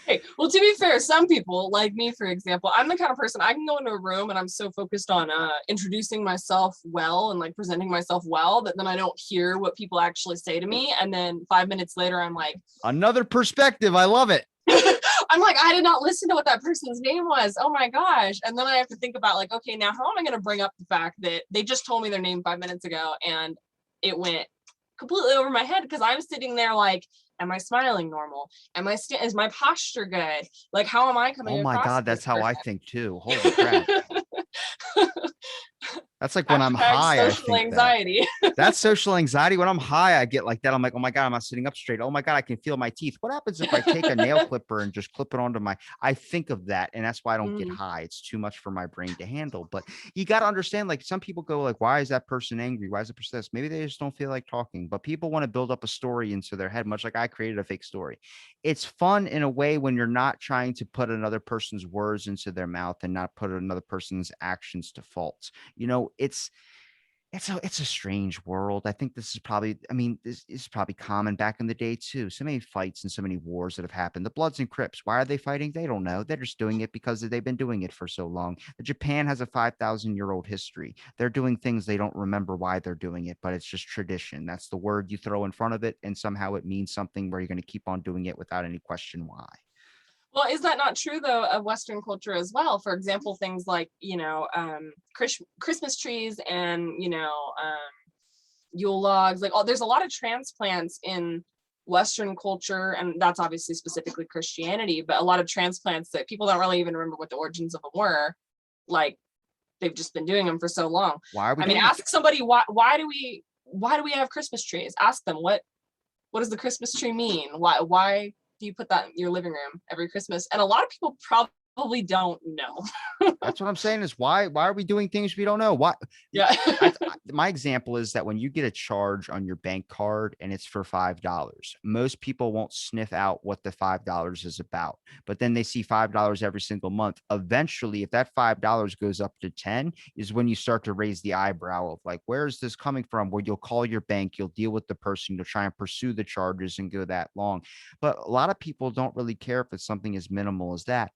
Hey, well, to be fair, some people, like me, for example, I'm the kind of person I can go into a room and I'm so focused on introducing myself well and like presenting myself well that then I don't hear what people actually say to me. And then 5 minutes later, I'm like, another perspective. I love it. I'm like, I did not listen to what that person's name was. Oh my gosh. And then I have to think about like, okay, now how am I going to bring up the fact that they just told me their name 5 minutes ago and it went completely over my head because I'm sitting there like, am I smiling normal? Is my posture good? Like, how am I coming Oh my across God, to this that's how I person? think too. Holy crap. That's like when I'm Hashtag high, I social think that. anxiety. That's social anxiety. When I'm high, I get like that. I'm like, oh my God, I'm not sitting up straight. Oh my God, I can feel my teeth. What happens if I take a nail clipper and just clip it onto my, I think of that. And that's why I don't get Mm, high. It's too much for my brain to handle. But you got to understand, like some people go like, why is that person angry? Why is the person this? Maybe they just don't feel like talking, but people want to build up a story into their head, much like I created a fake story. It's fun in a way when you're not trying to put another person's words into their mouth and not put another person's actions to fault. You know, it's a strange world. I think this is probably, I mean, this is probably common back in the day too. So many fights and so many wars that have happened. The Bloods and Crips, why are they fighting? They don't know. They're just doing it because they've been doing it for so long. Japan has a 5,000-year-old history. They're doing things they don't remember why they're doing it, but it's just tradition. That's the word you throw in front of it, and somehow it means something where you're going to keep on doing it without any question why. well, is that not true though of Western culture as well? For example, things like, you know, Christmas trees and, you know, Yule logs, like, there's a lot of transplants in Western culture, and that's obviously specifically Christianity, but a lot of transplants that people don't really even remember what the origins of them were. Like, they've just been doing them for so long. Why are we I mean, doing it? ask somebody why do we have Christmas trees? Ask them what does the Christmas tree mean? Why do you put that in your living room every Christmas? And a lot of people probably don't know. That's what I'm saying is why are we doing things we don't know? Why? Yeah. My example is that when you get a charge on your bank card and it's for $5, most people won't sniff out what the $5 is about. But then they see $5 every single month. Eventually, if that $5 goes up to 10, is when you start to raise the eyebrow of like, where is this coming from? Where you'll call your bank, you'll deal with the person, you'll try and pursue the charges and go that long. But a lot of people don't really care if it's something as minimal as that.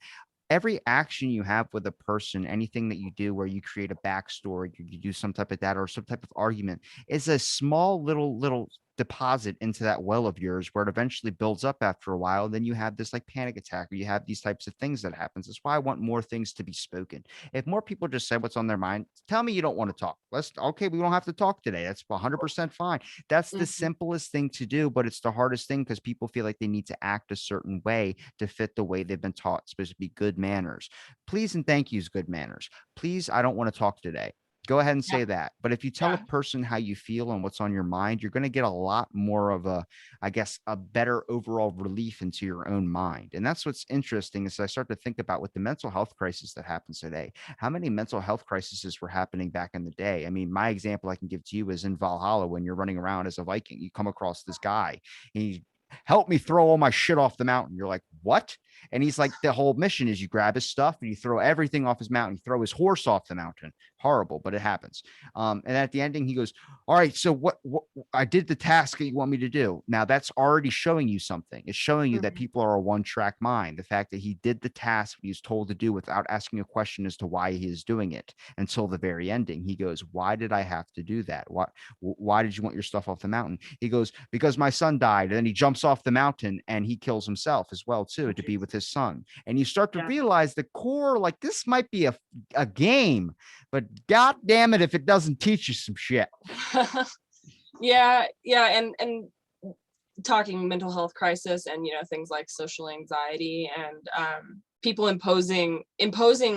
Every action you have with a person, anything that you do where you create a backstory, you do some type of data or some type of argument, is a small little deposit into that well of yours where it eventually builds up after a while. Then you have this like panic attack, or you have these types of things that happens. That's why I want more things to be spoken. If more people just say what's on their mind, tell me you don't want to talk. Okay, we don't have to talk today. That's 100% fine. That's the Mhm. simplest thing to do, but it's the hardest thing because people feel like they need to act a certain way to fit the way they've been taught. It's supposed to be good manners. Please and thank you is good manners. Please, I don't want to talk today. Go ahead and Yeah. say that. But if you tell a Yeah. person how you feel and what's on your mind, you're going to get a lot more of a, I guess, a better overall relief into your own mind. And that's what's interesting is I start to think about with the mental health crisis that happens today. How many mental health crises were happening back in the day? I mean, my example I can give to you is in Valhalla when you're running around as a Viking, you come across this guy. He help me throw all my shit off the mountain. You're like, what? And he's like, the whole mission is you grab his stuff and you throw everything off his mountain. You throw his horse off the mountain. Horrible, but it happens. And at the ending, he goes, all right, so what I did the task that you want me to do. Now that's already showing you something. It's showing you that Mhm. people are a one-track mind. The fact that he did the task he was told to do without asking a question as to why he is doing it until the very ending. He goes, why did I have to do that? Why did you want your stuff off the mountain? He goes, because my son died. And then he jumps off the mountain and he kills himself as well, too, Oh, to be geez. with his son. And you start to Yeah. realize the core, like this might be a game, but god damn it if it doesn't teach you some shit. Yeah, and talking mental health crisis and things like social anxiety and people imposing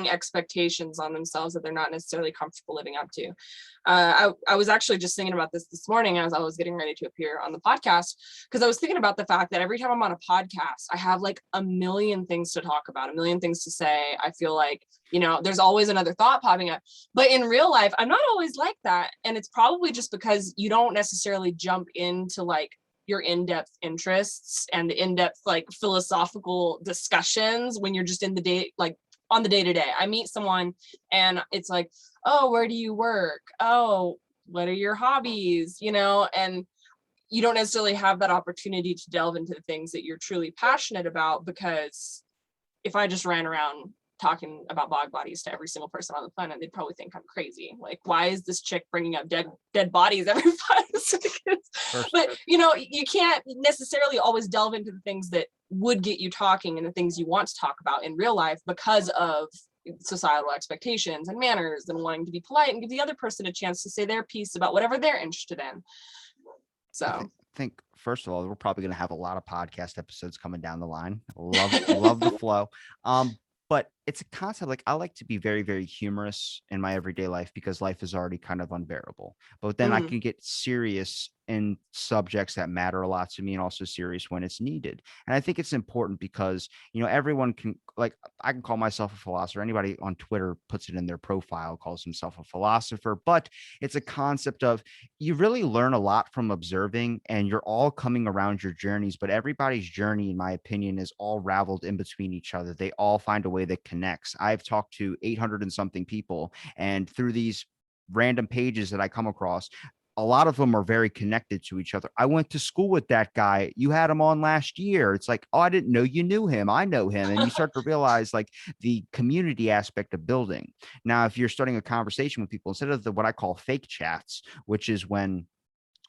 expectations on themselves that they're not necessarily comfortable living up to. I was actually just thinking about this morning as I was getting ready to appear on the podcast, because I was thinking about the fact that every time I'm on a podcast I have like a million things to talk about, a million things to say. I feel like there's always another thought popping up, but in real life I'm not always like that, and it's probably just because you don't necessarily jump into like your in-depth interests and the in-depth like philosophical discussions when you're just in the day, like on the day-to-day. I meet someone and it's like, oh, where do you work? Oh, what are your hobbies? And you don't necessarily have that opportunity to delve into the things that you're truly passionate about, because if I just ran around talking about bog bodies to every single person on the planet, they'd probably think I'm crazy. Like, why is this chick bringing up dead bodies every 5 seconds? First, But you can't necessarily always delve into the things that would get you talking and the things you want to talk about in real life because of societal expectations and manners and wanting to be polite and give the other person a chance to say their piece about whatever they're interested in. So think first of all, we're probably going to have a lot of podcast episodes coming down the line. Love the flow. But it's a concept like I like to be very, very humorous in my everyday life because life is already kind of unbearable. But then I mhm. can get serious in subjects that matter a lot to me and also serious when it's needed. And I think it's important because, everyone can, like, I can call myself a philosopher. Anybody on Twitter puts it in their profile, calls himself a philosopher, but it's a concept of you really learn a lot from observing and you're all coming around your journeys, but everybody's journey, in my opinion, is all raveled in between each other. They all find a way that connects. I've talked to 800 and something people, and through these random pages that I come across, a lot of them are very connected to each other. I went to school with that guy. You had him on last year. It's like, oh, I didn't know you knew him. I know him. And you start to realize like the community aspect of building. Now, if you're starting a conversation with people, instead of what I call fake chats, which is when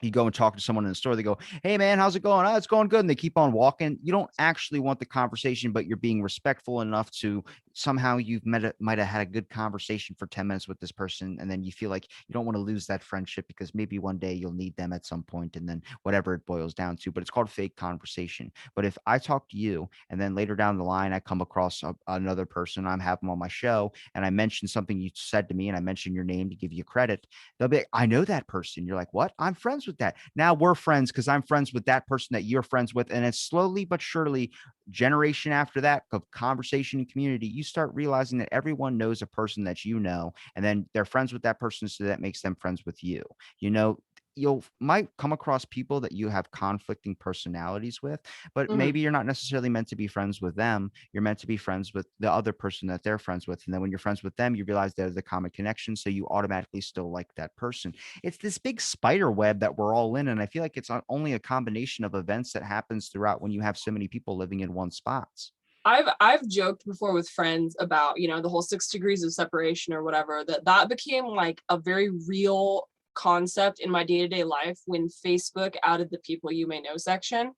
You go and talk to someone in the store, they go, "Hey man, how's it going?" "Oh, it's going good." And they keep on walking. You don't actually want the conversation, but you're being respectful enough to somehow you've might have had a good conversation for 10 minutes with this person. And then you feel like you don't want to lose that friendship because maybe one day you'll need them at some point, and then whatever it boils down to. But it's called fake conversation. But if I talk to you and then later down the line I come across another person, I'm having them on my show, and I mention something you said to me and I mention your name to give you credit, they'll be like, "I know that person." You're like, "What?" "I'm friends with that." Now we're friends because I'm friends with that person that you're friends with. And it's slowly but surely, generation after that of conversation and community, you start realizing that everyone knows a person that you know, and then they're friends with that person. So that makes them friends with you. You know, you'll might come across people that you have conflicting personalities with, but Mhm. maybe you're not necessarily meant to be friends with them. You're meant to be friends with the other person that they're friends with. And then when you're friends with them, you realize there's a common connection. So you automatically still like that person. It's this big spider web that we're all in. And I feel like it's only a combination of events that happens throughout when you have so many people living in one spots. I've joked before with friends about, the whole 6 degrees of separation or whatever, that became like a very real concept in my day-to-day life when Facebook outed the people you may know section.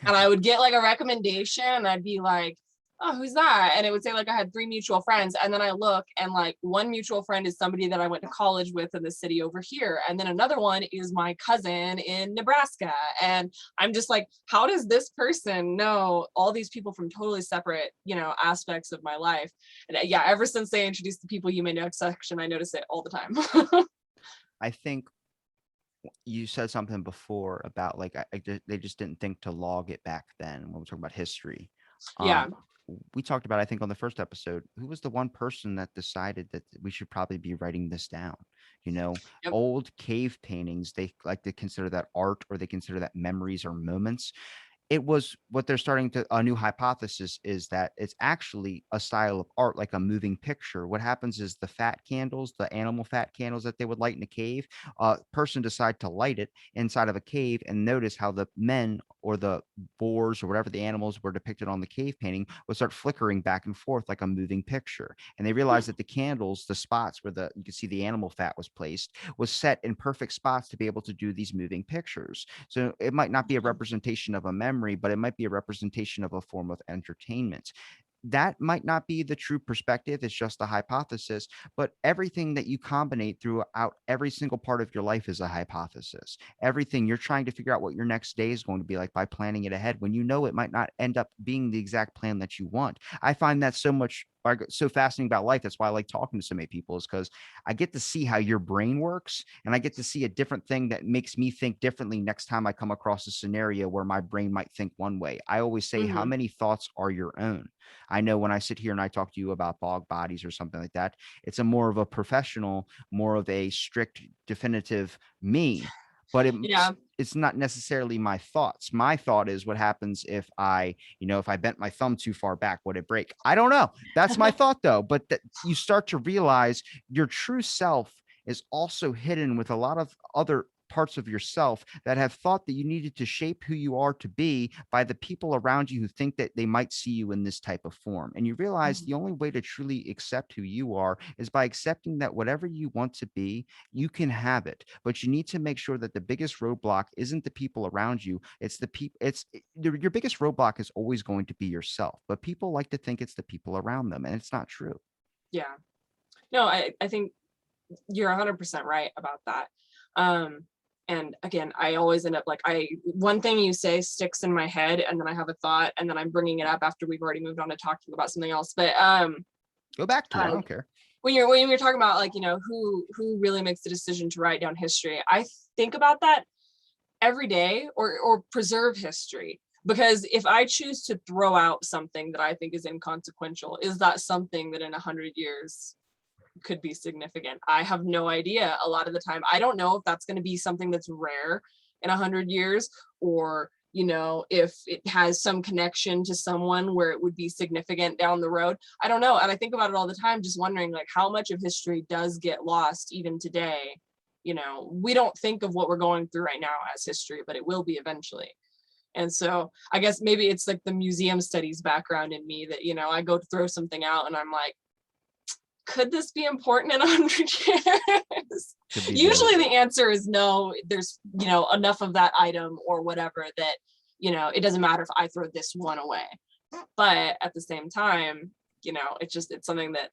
And I would get like a recommendation and I'd be like, "Oh, who's that?" And it would say like I had 3 mutual friends. And then I look and like one mutual friend is somebody that I went to college with in the city over here. And then another one is my cousin in Nebraska. And I'm just like, how does this person know all these people from totally separate, aspects of my life? And yeah, ever since they introduced the people you may know section, I notice it all the time. I think you said something before about like they just didn't think to log it back then when we're talking about history. Yeah. We talked about, I think on the first episode, who was the one person that decided that we should probably be writing this down? You know, Yep. old cave paintings, they like to consider that art, or they consider that memories or moments. It was what they're starting to, a new hypothesis is that it's actually a style of art, like a moving picture. What happens is the fat candles, the animal fat candles that they would light in a cave, a person decide to light it inside of a cave and notice how the men or the boars or whatever the animals were depicted on the cave painting would start flickering back and forth like a moving picture. And they realized that the candles, the spots where you could see the animal fat was placed, was set in perfect spots to be able to do these moving pictures. So it might not be a representation of a memory, but it might be a representation of a form of entertainment. That might not be the true perspective. It's just a hypothesis, but everything that you combine throughout every single part of your life is a hypothesis. Everything you're trying to figure out what your next day is going to be like by planning it ahead when you know it might not end up being the exact plan that you want. I find that so fascinating about life. That's why I like talking to so many people, is because I get to see how your brain works, and I get to see a different thing that makes me think differently next time I come across a scenario where my brain might think one way. I always say, how Hmm. many thoughts are your own? I know when I sit here and I talk to you about bog bodies or something like that, it's a more of a professional, more of a strict, definitive me, but Yeah. it's not necessarily my thoughts. My thought is, what happens if if I bent my thumb too far back, would it break? I don't know. That's my thought though. But that you start to realize your true self is also hidden with a lot of other parts of yourself that have thought that you needed to shape who you are to be by the people around you who think that they might see you in this type of form. And you realize Mhm. the only way to truly accept who you are is by accepting that whatever you want to be, you can have it. But you need to make sure that the biggest roadblock isn't the people around you. It's the people, your biggest roadblock is always going to be yourself. But people like to think it's the people around them, and it's not true. Yeah. No, I think you're 100% right about that. Um, and again, I always end up like one thing you say sticks in my head, and then I have a thought, and then I'm bringing it up after we've already moved on to talking about something else. But Go back to it. I uh, don't care. when you're talking about like who really makes the decision to write down history, I think about that every day, or preserve history. Because if I choose to throw out something that I think is inconsequential, is that something that in 100 years could be significant? I have no idea. A lot of the time, I don't know if that's going to be something that's rare in 100 years, or if it has some connection to someone where it would be significant down the road. I don't know. And I think about it all the time, just wondering like how much of history does get lost even today. We don't think of what we're going through right now as history, but it will be eventually. And so I guess maybe it's like the museum studies background in me that I go to throw something out and I'm like, could this be important in 100 years? Could be Usually the answer is no. There's, enough of that item or whatever that, it doesn't matter if I throw this one away. But at the same time, it's something that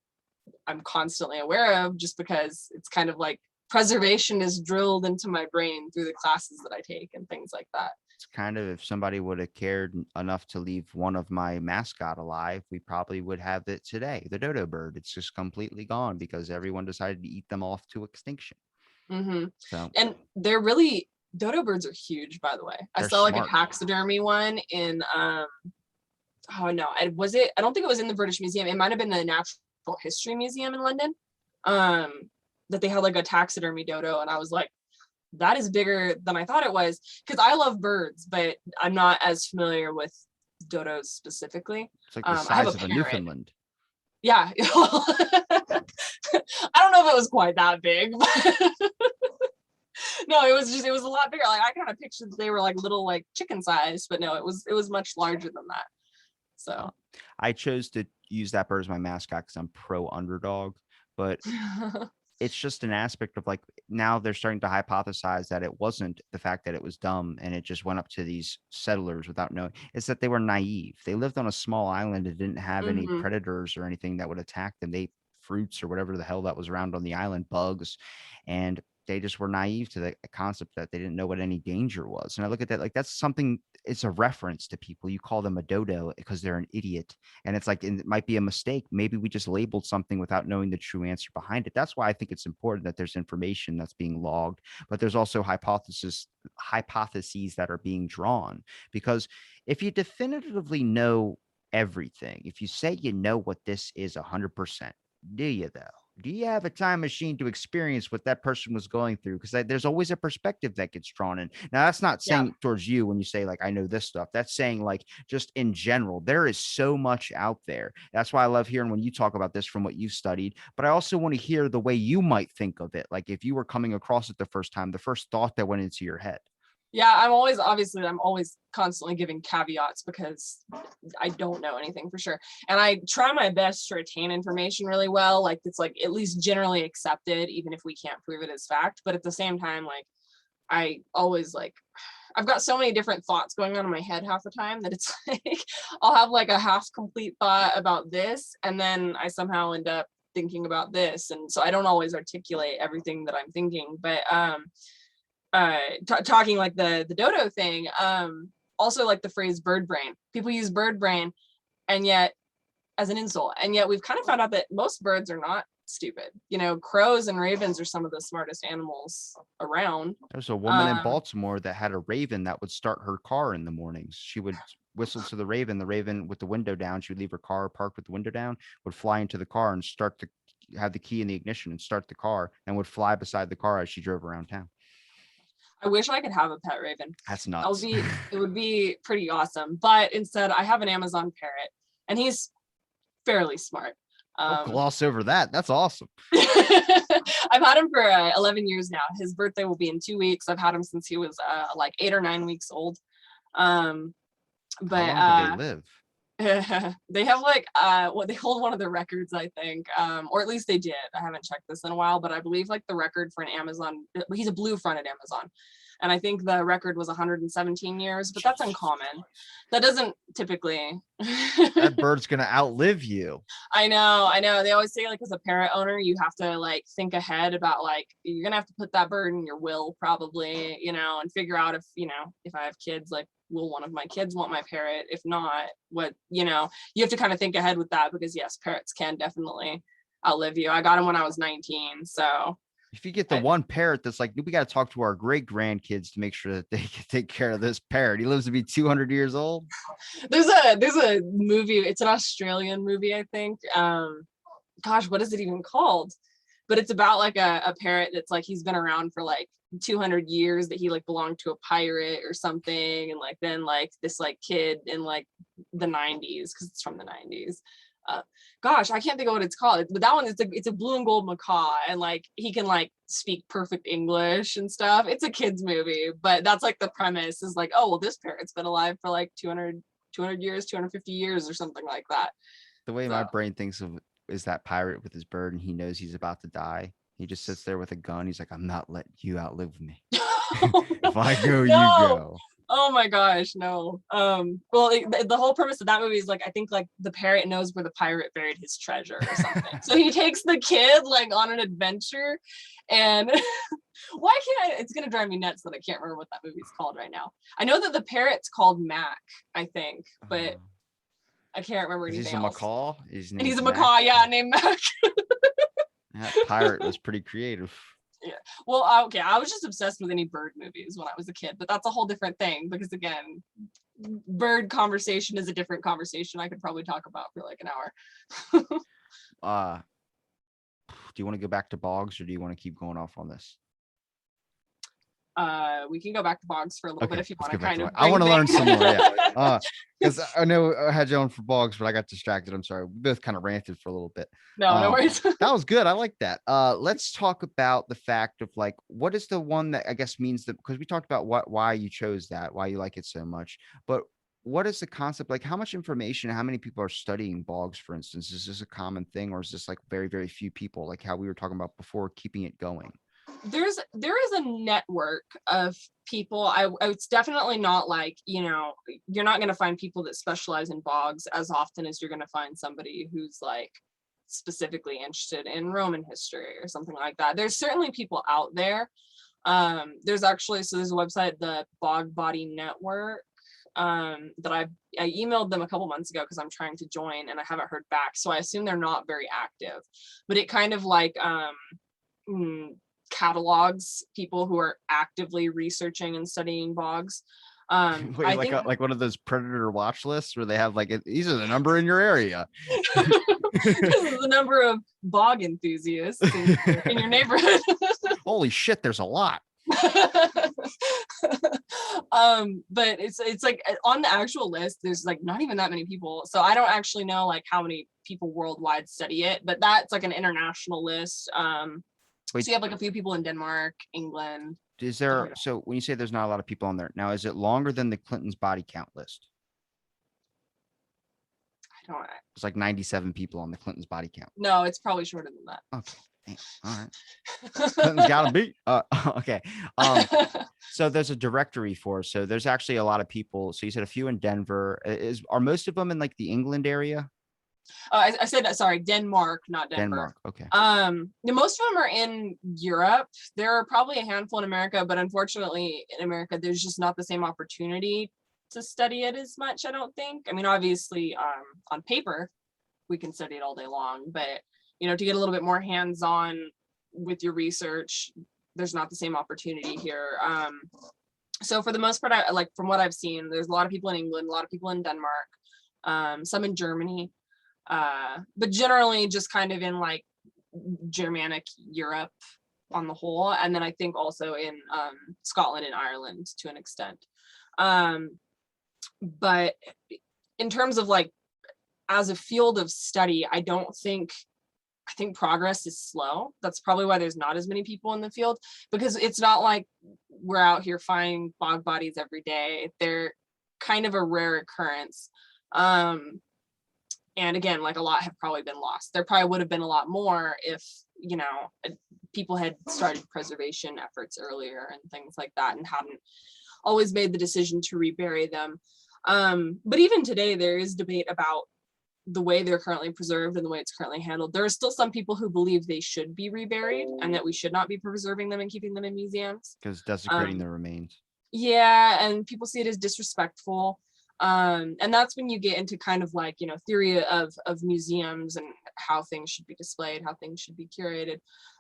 I'm constantly aware of, just because it's kind of like preservation is drilled into my brain through the classes that I take and things like that. It's kind of, if somebody would have cared enough to leave one of my mascot alive, we probably would have it today. The dodo bird. It's just completely gone because everyone decided to eat them off to extinction. Mm-hmm. So, and they're really, dodo birds are huge, by the way. I saw like a taxidermy one in oh no, I don't think it was in the British Museum. It might have been the Natural History Museum in London. That they had like a taxidermy dodo, and I was like, that is bigger than I thought it was, because I love birds, but I'm not as familiar with dodos specifically. It's like the size of a Newfoundland. Yeah. I don't know if it was quite that big, but no, it was a lot bigger. Like, I kind of pictured they were like little, like chicken size, but no, it was much larger than that. So I chose to use that bird as my mascot because I'm pro underdog, but it's just an aspect of like, now they're starting to hypothesize that it wasn't the fact that it was dumb and it just went up to these settlers without knowing. It's that they were naive. They lived on a small island and didn't have any predators or anything that would attack them. They ate fruits or whatever the hell that was around on the island, bugs, and they just were naive to the concept that they didn't know what any danger was. And I look at that like that's something, it's a reference to people. You call them a dodo because they're an idiot. And it's like, it might be a mistake. Maybe we just labeled something without knowing the true answer behind it. That's why I think it's important that there's information that's being logged, but there's also hypotheses that are being drawn. Because if you definitively know everything, if you say you know what this is 100%, do you though? Do you have a time machine to experience what that person was going through? Because there's always a perspective that gets drawn in. Now, that's not saying towards you when you say, like, I know this stuff. That's saying, like, just in general, there is so much out there. That's why I love hearing when you talk about this from what you've studied. But I also want to hear the way you might think of it. Like, if you were coming across it the first time, the first thought that went into your head. Yeah, I'm always constantly giving caveats because I don't know anything for sure. And I try my best to retain information really well. Like, it's like at least generally accepted, even if we can't prove it as fact. But at the same time, like, I always like, I've got so many different thoughts going on in my head half the time that it's like, I'll have like a half complete thought about this, and then I somehow end up thinking about this. And so I don't always articulate everything that I'm thinking, but, talking like the dodo thing, also like the phrase bird brain, people use bird brain and yet as an insult, and yet we've kind of found out that most birds are not stupid. Crows and ravens are some of the smartest animals around. There's a woman in Baltimore that had a raven that would start her car in the mornings. She would whistle to the raven with the window down. She would leave her car parked with the window down, would fly into the car and have the key in the ignition and start the car, and would fly beside the car as she drove around town. I wish I could have a pet raven. That's nuts. It would be pretty awesome. But instead, I have an Amazon parrot, and he's fairly smart. Don't gloss over that. That's awesome. I've had him for 11 years now. His birthday will be in 2 weeks. I've had him since he was like 8 or 9 weeks old. But how long do they live? They have like they hold one of the records, I think, or at least they did. I haven't checked this in a while, but I believe like the record for an Amazon, he's a blue-fronted Amazon, and I think the record was 117 years, but that's uncommon. That doesn't typically. That bird's gonna outlive you. I know. They always say, like, as a parrot owner, you have to like think ahead about, like, you're gonna have to put that bird in your will probably, and figure out if I have kids, like, will one of my kids want my parrot? If not, what, you have to kind of think ahead with that, because yes, parrots can definitely outlive you. I got him when I was 19. So if you get the one parrot that's like, we got to talk to our great grandkids to make sure that they can take care of this parrot. He lives to be 200 years old. There's a movie. It's an Australian movie, I think. Gosh, what is it even called? But it's about like a parrot that's like, he's been around for like 200 years, that he like belonged to a pirate or something, and like then like this like kid in like the 90s, because it's from the 90s. Gosh, I can't think of what it's called, but that one it's a blue and gold macaw, and like he can like speak perfect English and stuff. It's a kids movie, but that's like the premise, is like, oh well, this parrot's been alive for like 200 years, 250 years or something like that. The way my brain thinks of is that pirate with his bird, and he knows he's about to die. He just sits there with a gun. He's like, I'm not letting you outlive me. If I go, you No. go. Oh my gosh, no. Well, the whole premise of that movie is like, I think like the parrot knows where the pirate buried his treasure or something. So he takes the kid like on an adventure, and why can't I? It's gonna drive me nuts that I can't remember what that movie's called right now. I know that the parrot's called Mac, I think, but I can't remember anything He's a else. macaw. And he's a macaw, yeah, named Mac. That pirate was pretty creative. Yeah. Well, okay, I was just obsessed with any bird movies when I was a kid, but that's a whole different thing because again, bird conversation is a different conversation I could probably talk about for like an hour. Do you want to go back to bogs, or do you want to keep going off on this? We can go back to bogs for a little bit if you want to kind of. I want to learn some more. Yeah. Because I know I had you on for bogs, but I got distracted. I'm sorry. We both kind of ranted for a little bit. No worries. That was good. I like that. Let's talk about the fact of like, what is the one that I guess means that, because we talked about why you chose that, why you like it so much, but what is the concept? Like, how much information, how many people are studying bogs, for instance? Is this a common thing, or is this like very, very few people, like how we were talking about before, keeping it going? There is a network of people. It's definitely not like, you're not going to find people that specialize in bogs as often as you're going to find somebody who's like specifically interested in Roman history or something like that. There's certainly people out there. There's a website, the Bog Body Network, that I emailed them a couple months ago because I'm trying to join and I haven't heard back. So I assume they're not very active, but it kind of like catalogs people who are actively researching and studying bogs. Wait, I like think like one of those predator watch lists where they have like, these are the number in your area. this is the number of bog enthusiasts in your neighborhood. Holy shit, there's a lot. But it's like on the actual list, there's like not even that many people. So I don't actually know like how many people worldwide study it, but that's like an international list. Wait, so you have like a few people in Denmark, England. Is there, so when you say there's not a lot of people on there now, is it longer than the Clinton's body count list? I don't know. It's like 97 people on the Clinton's body count. No, it's probably shorter than that. Okay. All right. Clinton's got to beat. Okay. So there's a directory for, so there's actually a lot of people. So you said a few in Denver. Are most of them in like the England area? I said that, sorry, Denmark, not Denver. Denmark, okay. Most of them are in Europe. There are probably a handful in America, but unfortunately in America, there's just not the same opportunity to study it as much, I don't think. I mean, obviously, on paper, we can study it all day long, but to get a little bit more hands-on with your research, there's not the same opportunity here. So for the most part, like from what I've seen, there's a lot of people in England, a lot of people in Denmark, some in Germany. But generally just kind of in like Germanic Europe on the whole. And then I think also in Scotland and Ireland to an extent. But in terms of like, as a field of study, I think progress is slow. That's probably why there's not as many people in the field, because it's not like we're out here finding bog bodies every day. They're kind of a rare occurrence. And again, like a lot have probably been lost. There probably would have been a lot more if, people had started preservation efforts earlier and things like that and hadn't always made the decision to rebury them. But even today, there is debate about the way they're currently preserved and the way it's currently handled. There are still some people who believe they should be reburied and that we should not be preserving them and keeping them in museums. Because desecrating the remains. Yeah, and people see it as disrespectful. And that's when you get into kind of like, theory of museums and how things should be displayed, how things should be curated.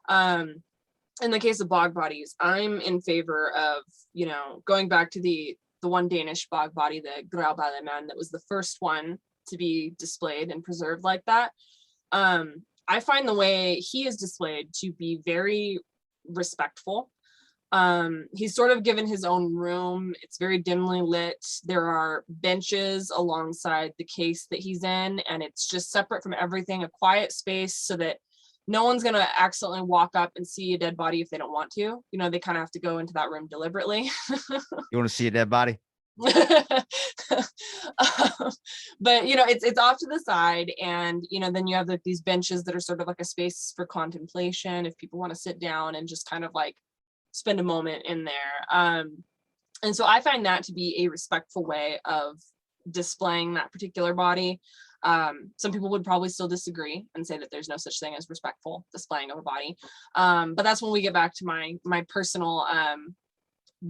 In the case of bog bodies, I'm in favor of, going back to the one Danish bog body, the Grauballemann, that was the first one to be displayed and preserved like that. I find the way he is displayed to be very respectful. He's sort of given his own room. It's very dimly lit. There are benches alongside the case that he's in, and it's just separate from everything, a quiet space so that no one's going to accidentally walk up and see a dead body if they don't want to. They kind of have to go into that room deliberately. You want to see a dead body? But it's off to the side, and then you have like these benches that are sort of like a space for contemplation if people want to sit down and just kind of like spend a moment in there. And so I find that to be a respectful way of displaying that particular body. Some people would probably still disagree and say that there's no such thing as respectful displaying of a body. But that's when we get back to my personal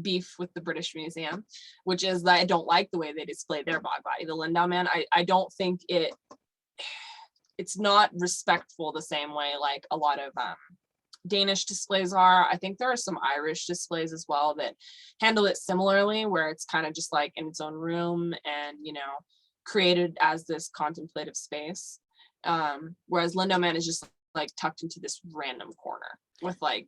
beef with the British Museum, which is that I don't like the way they display their bog body. The Lindau man, I don't think it's not respectful the same way like a lot of Danish displays are. I think there are some Irish displays as well that handle it similarly, where it's kind of just like in its own room and created as this contemplative space. Whereas Lindau man is just like tucked into this random corner with like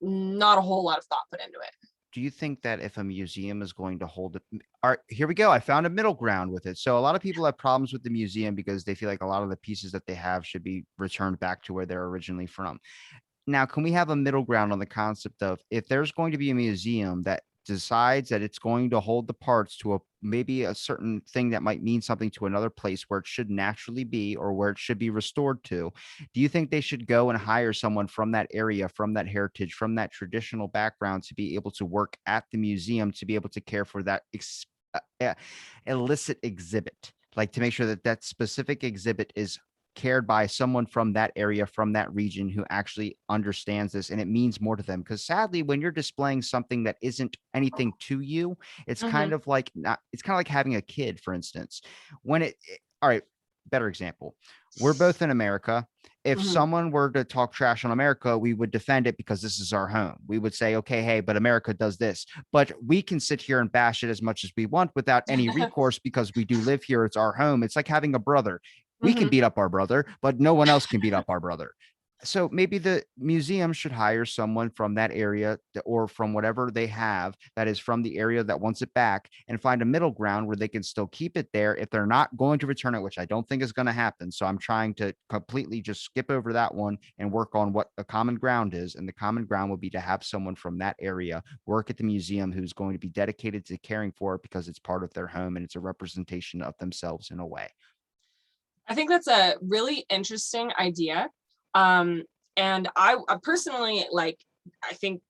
not a whole lot of thought put into it. Do you think that if a museum is going to hold it, all right, here we go. I found a middle ground with it. So a lot of people have problems with the museum because they feel like a lot of the pieces that they have should be returned back to where they're originally from. Now, can we have a middle ground on the concept of if there's going to be a museum that decides that it's going to hold the parts to maybe a certain thing that might mean something to another place where it should naturally be or where it should be restored to, do you think they should go and hire someone from that area, from that heritage, from that traditional background to be able to work at the museum, to be able to care for that illicit exhibit, like to make sure that that specific exhibit is cared by someone from that area, from that region, who actually understands this and it means more to them? Because sadly, when you're displaying something that isn't anything to you, it's kind of like it's kind of like having a kid, for instance. All right, better example. We're both in America. If someone were to talk trash on America, we would defend it because this is our home. We would say, okay, hey, but America does this. But we can sit here and bash it as much as we want without any recourse because we do live here. It's our home. It's like having a brother. We can beat up our brother, but no one else can beat up our brother. So maybe the museum should hire someone from that area or from whatever they have that is from the area that wants it back, and find a middle ground where they can still keep it there if they're not going to return it, which I don't think is going to happen. So I'm trying to completely just skip over that one and work on what the common ground is. And the common ground would be to have someone from that area work at the museum who's going to be dedicated to caring for it because it's part of their home and it's a representation of themselves in a way. I think that's a really interesting idea. And I personally, like, I think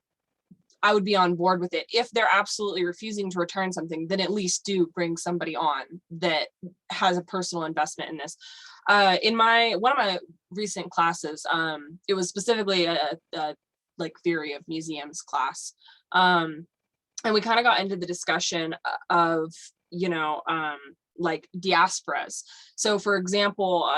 I would be on board with it. If they're absolutely refusing to return something, then at least do bring somebody on that has a personal investment in this. In one of my recent classes, it was specifically a like theory of museums class. And we kind of got into the discussion of, like diasporas. So for example,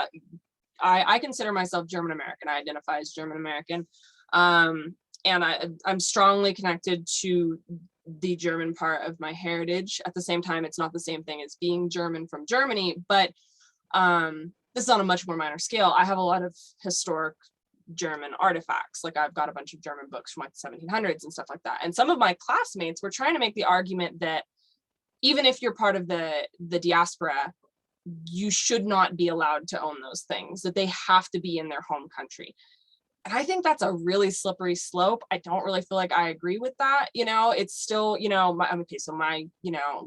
I consider myself German American. I identify as German American. And I'm strongly connected to the German part of my heritage. At the same time, it's not the same thing as being German from Germany, but this is on a much more minor scale. I have a lot of historic German artifacts. Like I've got a bunch of German books from like the 1700s and stuff like that. And some of my classmates were trying to make the argument that even if you're part of the diaspora, you should not be allowed to own those things, that they have to be in their home country. And I think that's a really slippery slope. I don't really feel like I agree with that. It's still, so my,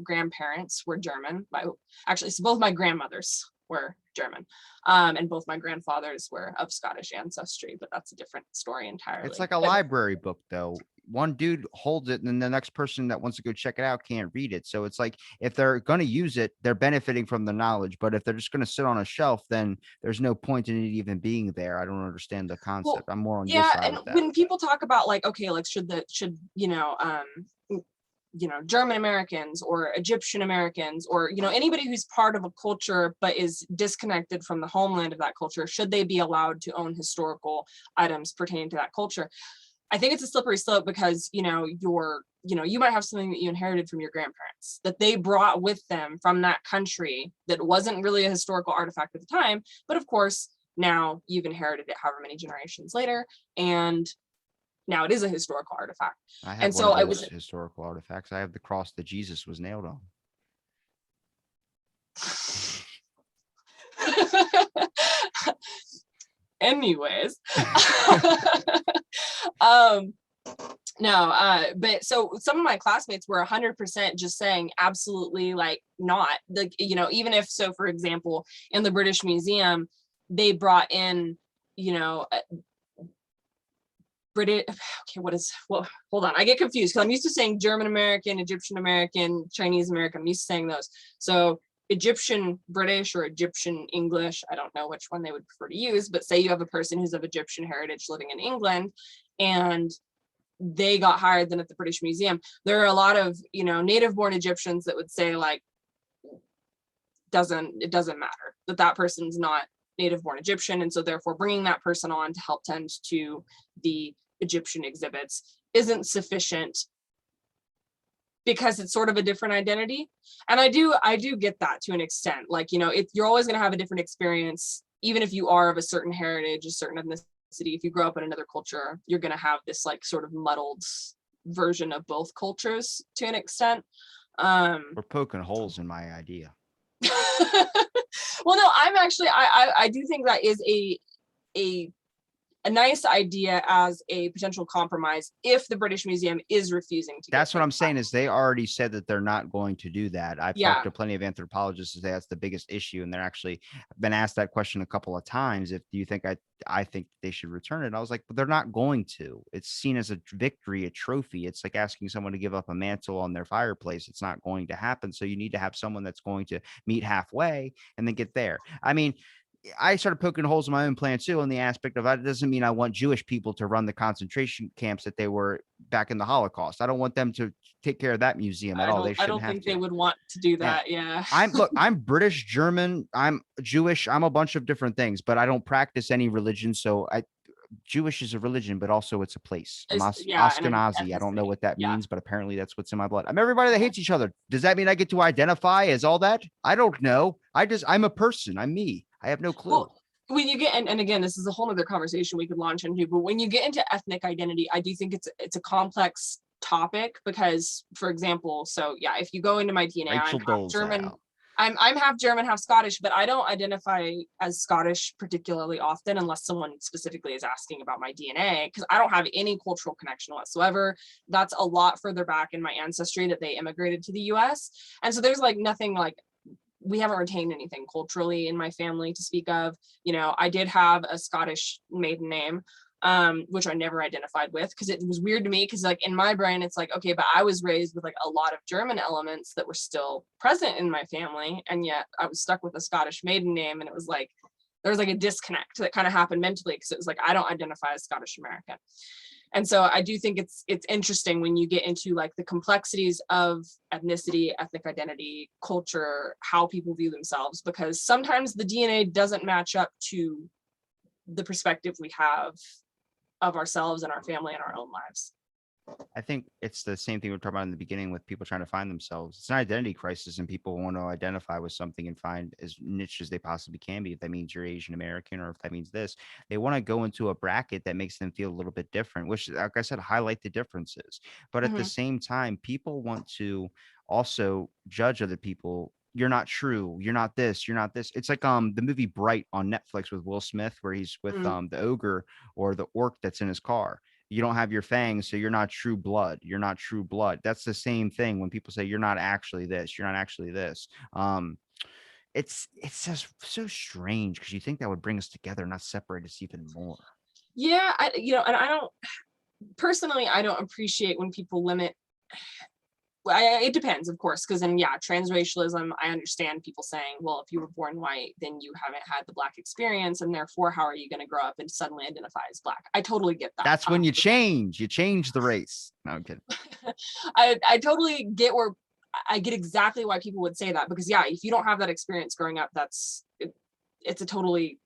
grandparents were German. So both my grandmothers were German. And both my grandfathers were of Scottish ancestry, but that's a different story entirely. It's like a library book, though. One dude holds it and then the next person that wants to go check it out can't read it. So it's like if they're going to use it, they're benefiting from the knowledge. But if they're just going to sit on a shelf, then there's no point in it even being there. I don't understand the concept. I'm more on your side and of that. When people talk about like, okay, like should German Americans or Egyptian Americans or, anybody who's part of a culture but is disconnected from the homeland of that culture, should they be allowed to own historical items pertaining to that culture? I think it's a slippery slope because, you might have something that you inherited from your grandparents that they brought with them from that country that wasn't really a historical artifact at the time. But of course, now you've inherited it however many generations later, and now it is a historical artifact. I have one of those historical artifacts. I have the cross that Jesus was nailed on. Anyways, No, but so some of my classmates were 100% just saying absolutely like not, like, you know, even if, so for example, in the British Museum, they brought in, you know, British, okay, hold on, I get confused because I'm used to saying German American, Egyptian American, Chinese American. I'm used to saying those. So Egyptian British or Egyptian English, I don't know which one they would prefer to use, but say you have a person who's of Egyptian heritage living in England and they got hired then at the British Museum. There are a lot of, you know, native born Egyptians that would say like, it doesn't matter that that person's not native born Egyptian. And so therefore bringing that person on to help tend to the Egyptian exhibits isn't sufficient because it's sort of a different identity. And I do get that to an extent. Like, you know, you're always going to have a different experience, even if you are of a certain heritage, a certain ethnicity. If you grow up in another culture, you're going to have this like sort of muddled version of both cultures to an extent. We're poking holes in my idea. Well, no, I'm actually, I do think that is a nice idea as a potential compromise if the British Museum is refusing to. That's what I'm saying is they already said that they're not going to do that. I've talked to plenty of anthropologists that that's the biggest issue, and they're actually been asked that question a couple of times. If do you think I think they should return it? And I was like, but they're not going to. It's seen as a victory, a trophy. It's like asking someone to give up a mantle on their fireplace. It's not going to happen. So you need to have someone that's going to meet halfway and then get there. I mean, I started poking holes in my own plan too, in the aspect of it doesn't mean I want Jewish people to run the concentration camps that they were back in the Holocaust. I don't want them to take care of that museum at all. They shouldn't have to. I don't think they would want to do that. Yeah. I'm British, German, I'm Jewish, I'm a bunch of different things, but I don't practice any religion. So Jewish is a religion, but also it's a place. I'm Ashkenazi. I don't know what that means, but apparently that's what's in my blood. I'm everybody that hates each other. Does that mean I get to identify as all that? I don't know. I'm a person. I'm me. I have no clue. Well, when you get, and again, this is a whole other conversation we could launch into, but when you get into ethnic identity, I do think it's a complex topic because, for example, so yeah, if you go into my DNA, I'm half German. I'm half German, half Scottish, but I don't identify as Scottish particularly often unless someone specifically is asking about my DNA, because I don't have any cultural connection whatsoever. That's a lot further back in my ancestry that they immigrated to the US. And so there's like nothing like, we haven't retained anything culturally in my family to speak of. You know, I did have a Scottish maiden name, which I never identified with because it was weird to me because like in my brain, it's like, okay, but I was raised with like a lot of German elements that were still present in my family. And yet I was stuck with a Scottish maiden name. And it was like, there was like a disconnect that kind of happened mentally because it was like, I don't identify as Scottish American. And so I do think it's interesting when you get into like the complexities of ethnicity, ethnic identity, culture, how people view themselves, because sometimes the DNA doesn't match up to the perspective we have of ourselves and our family and our own lives. I think it's the same thing we were talking about in the beginning with people trying to find themselves. It's an identity crisis, and people want to identify with something and find as niche as they possibly can be. If that means you're Asian American, or if that means this, they want to go into a bracket that makes them feel a little bit different, which, like I said, highlight the differences. But at the same time, people want to also judge other people. You're not true. You're not this. You're not this. It's like the movie Bright on Netflix with Will Smith, where he's with the ogre or the orc that's in his car. You don't have your fangs, so you're not true blood. You're not true blood. That's the same thing when people say you're not actually this, you're not actually this. It's just so strange because you think that would bring us together, not separate us even more. Yeah, and I don't personally, I don't appreciate when people limit. It depends, of course, because then transracialism, I understand people saying, well, if you were born white, then you haven't had the Black experience, and therefore how are you going to grow up and suddenly identify as Black? I totally get that. That's when you change the race. No, I'm kidding. I totally get I get exactly why people would say that, because if you don't have that experience growing up, it's a totally,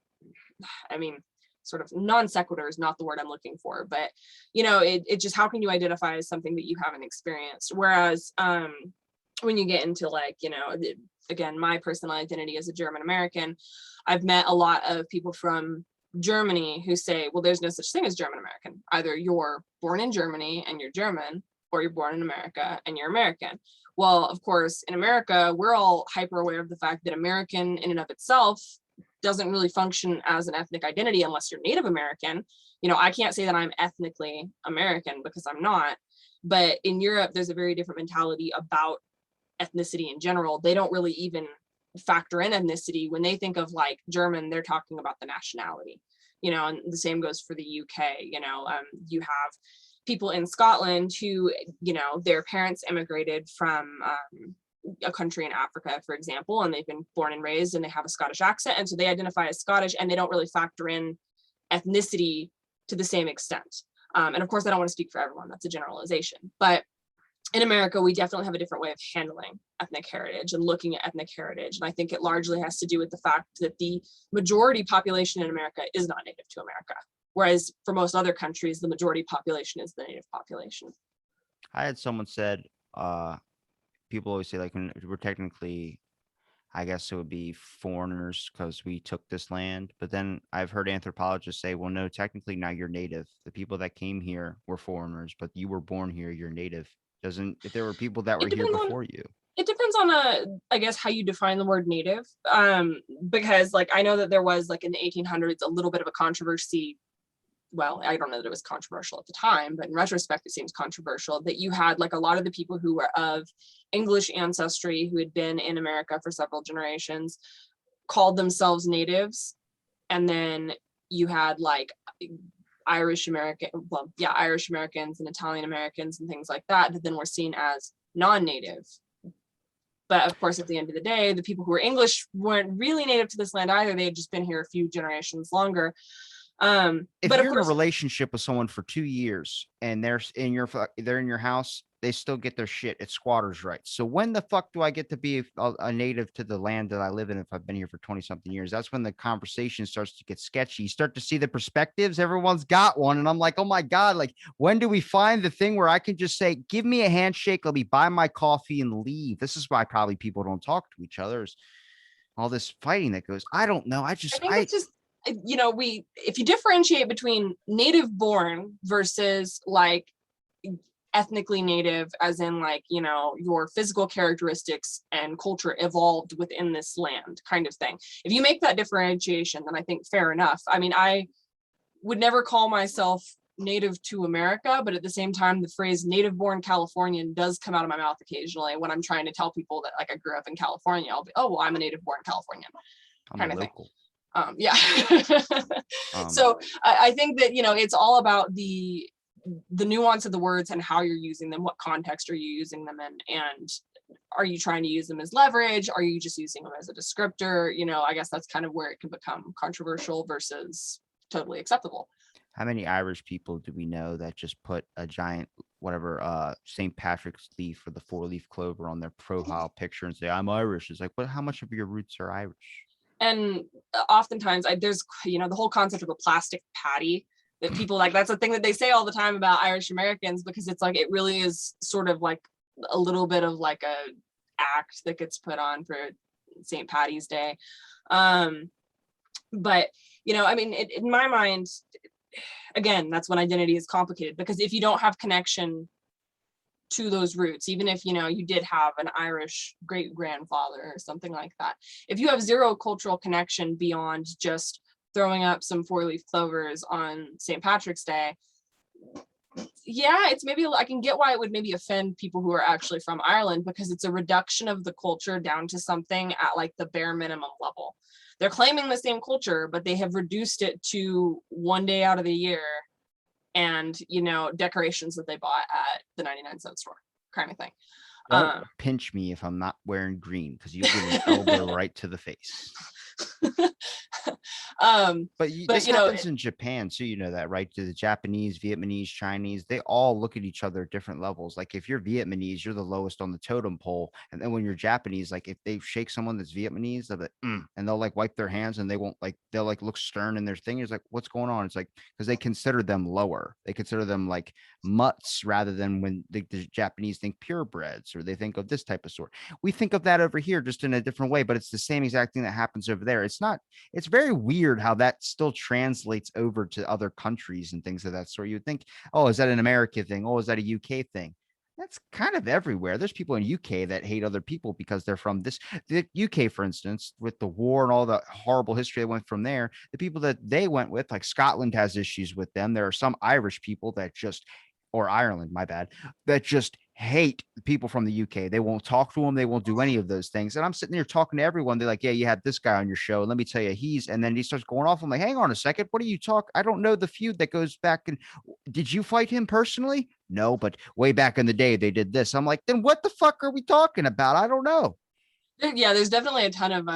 I mean, sort of non sequitur is not the word I'm looking for, but it just, how can you identify as something that you haven't experienced? Whereas when you get into like, again, my personal identity as a German American, I've met a lot of people from Germany who say, well, there's no such thing as German American. Either you're born in Germany and you're German, or you're born in America and you're American. Well, of course, in America, we're all hyper aware of the fact that American in and of itself doesn't really function as an ethnic identity unless you're Native American. You know, I can't say that I'm ethnically American because I'm not. But in Europe, there's a very different mentality about ethnicity in general. They don't really even factor in ethnicity. When they think of like German, they're talking about the nationality, you know, and the same goes for the UK. You know, you have people in Scotland who, you know, their parents immigrated from a country in Africa, for example, and they've been born and raised and they have a Scottish accent. And so they identify as Scottish and they don't really factor in ethnicity to the same extent. And of course, I don't want to speak for everyone. That's a generalization. But in America, we definitely have a different way of handling ethnic heritage and looking at ethnic heritage. And I think it largely has to do with the fact that the majority population in America is not native to America. Whereas for most other countries, the majority population is the native population. I had someone said, people always say like we're technically, I guess it would be foreigners because we took this land. But then I've heard anthropologists say, well, no, technically now you're native. The people that came here were foreigners, but you were born here, you're native. Doesn't, if there were people that were here before you. It depends on I guess how you define the word native. Because like I know that there was like in the 1800s a little bit of a controversy. Well, I don't know that it was controversial at the time, but in retrospect, it seems controversial that you had like a lot of the people who were of English ancestry who had been in America for several generations called themselves natives. And then you had like Irish Americans and Italian Americans and things like that then were seen as non-native. But of course, at the end of the day, the people who were English weren't really native to this land either. They had just been here a few generations longer. If but you're in a relationship with someone for 2 years and they're in your house, they still get their shit. It's squatters' rights. So when the fuck do I get to be a native to the land that I live in if I've been here for 20 something years? That's when the conversation starts to get sketchy. You start to see the perspectives. Everyone's got one. And I'm like, oh my God, like when do we find the thing where I can just say, give me a handshake, let me buy my coffee and leave? This is why probably people don't talk to each other, is all this fighting that goes. I don't know. I think it's just, you know, if you differentiate between native born versus like ethnically native, as in like, you know, your physical characteristics and culture evolved within this land kind of thing. If you make that differentiation, then I think fair enough. I mean, I would never call myself native to America, but at the same time, the phrase native born Californian does come out of my mouth occasionally when I'm trying to tell people that like I grew up in California. I'll be, oh, well, I'm a native born Californian kind of local. Thing. Yeah. So I think that, you know, it's all about the nuance of the words and how you're using them. What context are you using them in? And are you trying to use them as leverage? Are you just using them as a descriptor? You know, I guess that's kind of where it can become controversial versus totally acceptable. How many Irish people do we know that just put a giant, whatever, St. Patrick's leaf or the 4-leaf clover on their profile picture and say, I'm Irish? It's like, but how much of your roots are Irish? And oftentimes there's, you know, the whole concept of a plastic patty that people like, that's a thing that they say all the time about Irish Americans, because it's like, it really is sort of like a little bit of like a act that gets put on for St. Patty's Day. But, you know, I mean, in my mind, again, that's when identity is complicated, because if you don't have connection to those roots, even if, you know, you did have an Irish great grandfather or something like that, if you have zero cultural connection beyond just throwing up some 4-leaf clovers on St. Patrick's Day, yeah, it's maybe, I can get why it would maybe offend people who are actually from Ireland, because it's a reduction of the culture down to something at like the bare minimum level. They're claiming the same culture, but they have reduced it to one day out of the year and, you know, decorations that they bought at the 99-cent store kind of thing. Don't pinch me if I'm not wearing green, because you get an elbow right to the face. But this happens in Japan too, you know that, right? The Japanese, Vietnamese, Chinese, they all look at each other at different levels. Like if you're Vietnamese, you're the lowest on the totem pole, and then when you're Japanese, like if they shake someone that's Vietnamese, they'll be and they'll like wipe their hands, and they won't, like they'll like look stern in their thing. It's like, what's going on? It's like, because they consider them lower, they consider them like mutts, rather than when the Japanese think purebreds, or they think of this type of sort. We think of that over here just in a different way, but it's the same exact thing that happens over there. It's not, it's very weird how that still translates over to other countries and things of that sort. You would think, oh, is that an American thing? Oh, is that a UK thing? That's kind of everywhere. There's people in UK that hate other people because they're from the UK, for instance, with the war and all the horrible history that went from there. The people that they went with, like Scotland, has issues with them. There are some Irish people that just, or Ireland, my bad, that just hate people from the UK. They won't talk to them. They won't do any of those things. And I'm sitting there talking to everyone. They're like, yeah, you had this guy on your show. Let me tell you, and then he starts going off. I'm like, hang on a second. What are you talking? I don't know the feud that goes back. And did you fight him personally? No, but way back in the day, they did this. I'm like, then what the fuck are we talking about? I don't know. Yeah, there's definitely a ton of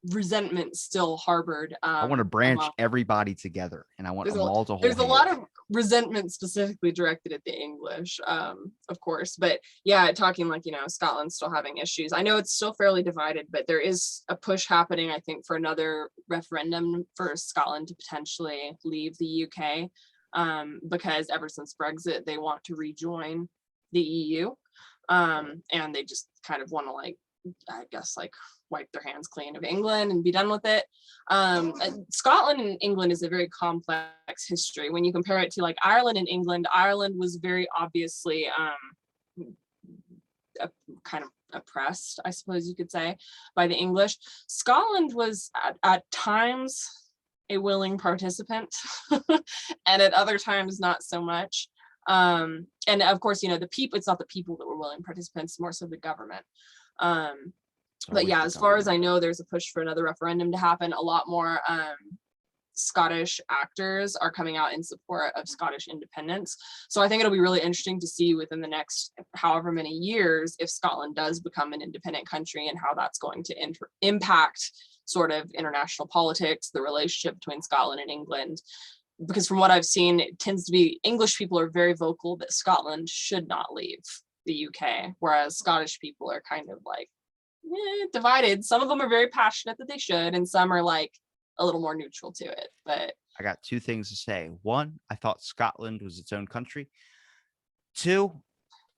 resentment still harbored I want to branch among. everybody together and I want There's them all to hold there's a hands. lot of resentment specifically directed at the English, of course. But yeah, talking like, Scotland's still having issues. I know it's still fairly divided, but there is a push happening, I think, for another referendum for Scotland to potentially leave the UK, because ever since Brexit, they want to rejoin the EU. And they just kind of want to, like, I guess, like, wipe their hands clean of England and be done with it. Scotland and England is a very complex history. When you compare it to like Ireland and England, Ireland was very obviously kind of oppressed, I suppose you could say, by the English. Scotland was at times a willing participant and at other times not so much. And of course, the people, it's not the people that were willing participants, more so the government. But yeah, as far as I know, there's a push for another referendum to happen. A lot more Scottish actors are coming out in support of Scottish independence. So I think it'll be really interesting to see within the next however many years if Scotland does become an independent country and how that's going to impact sort of international politics, the relationship between Scotland and England. Because from what I've seen, it tends to be English people are very vocal that Scotland should not leave the UK, whereas Scottish people are kind of like divided. Some of them are very passionate that they should, and some are like a little more neutral to it. But I got two things to say. One, I thought Scotland was its own country. Two,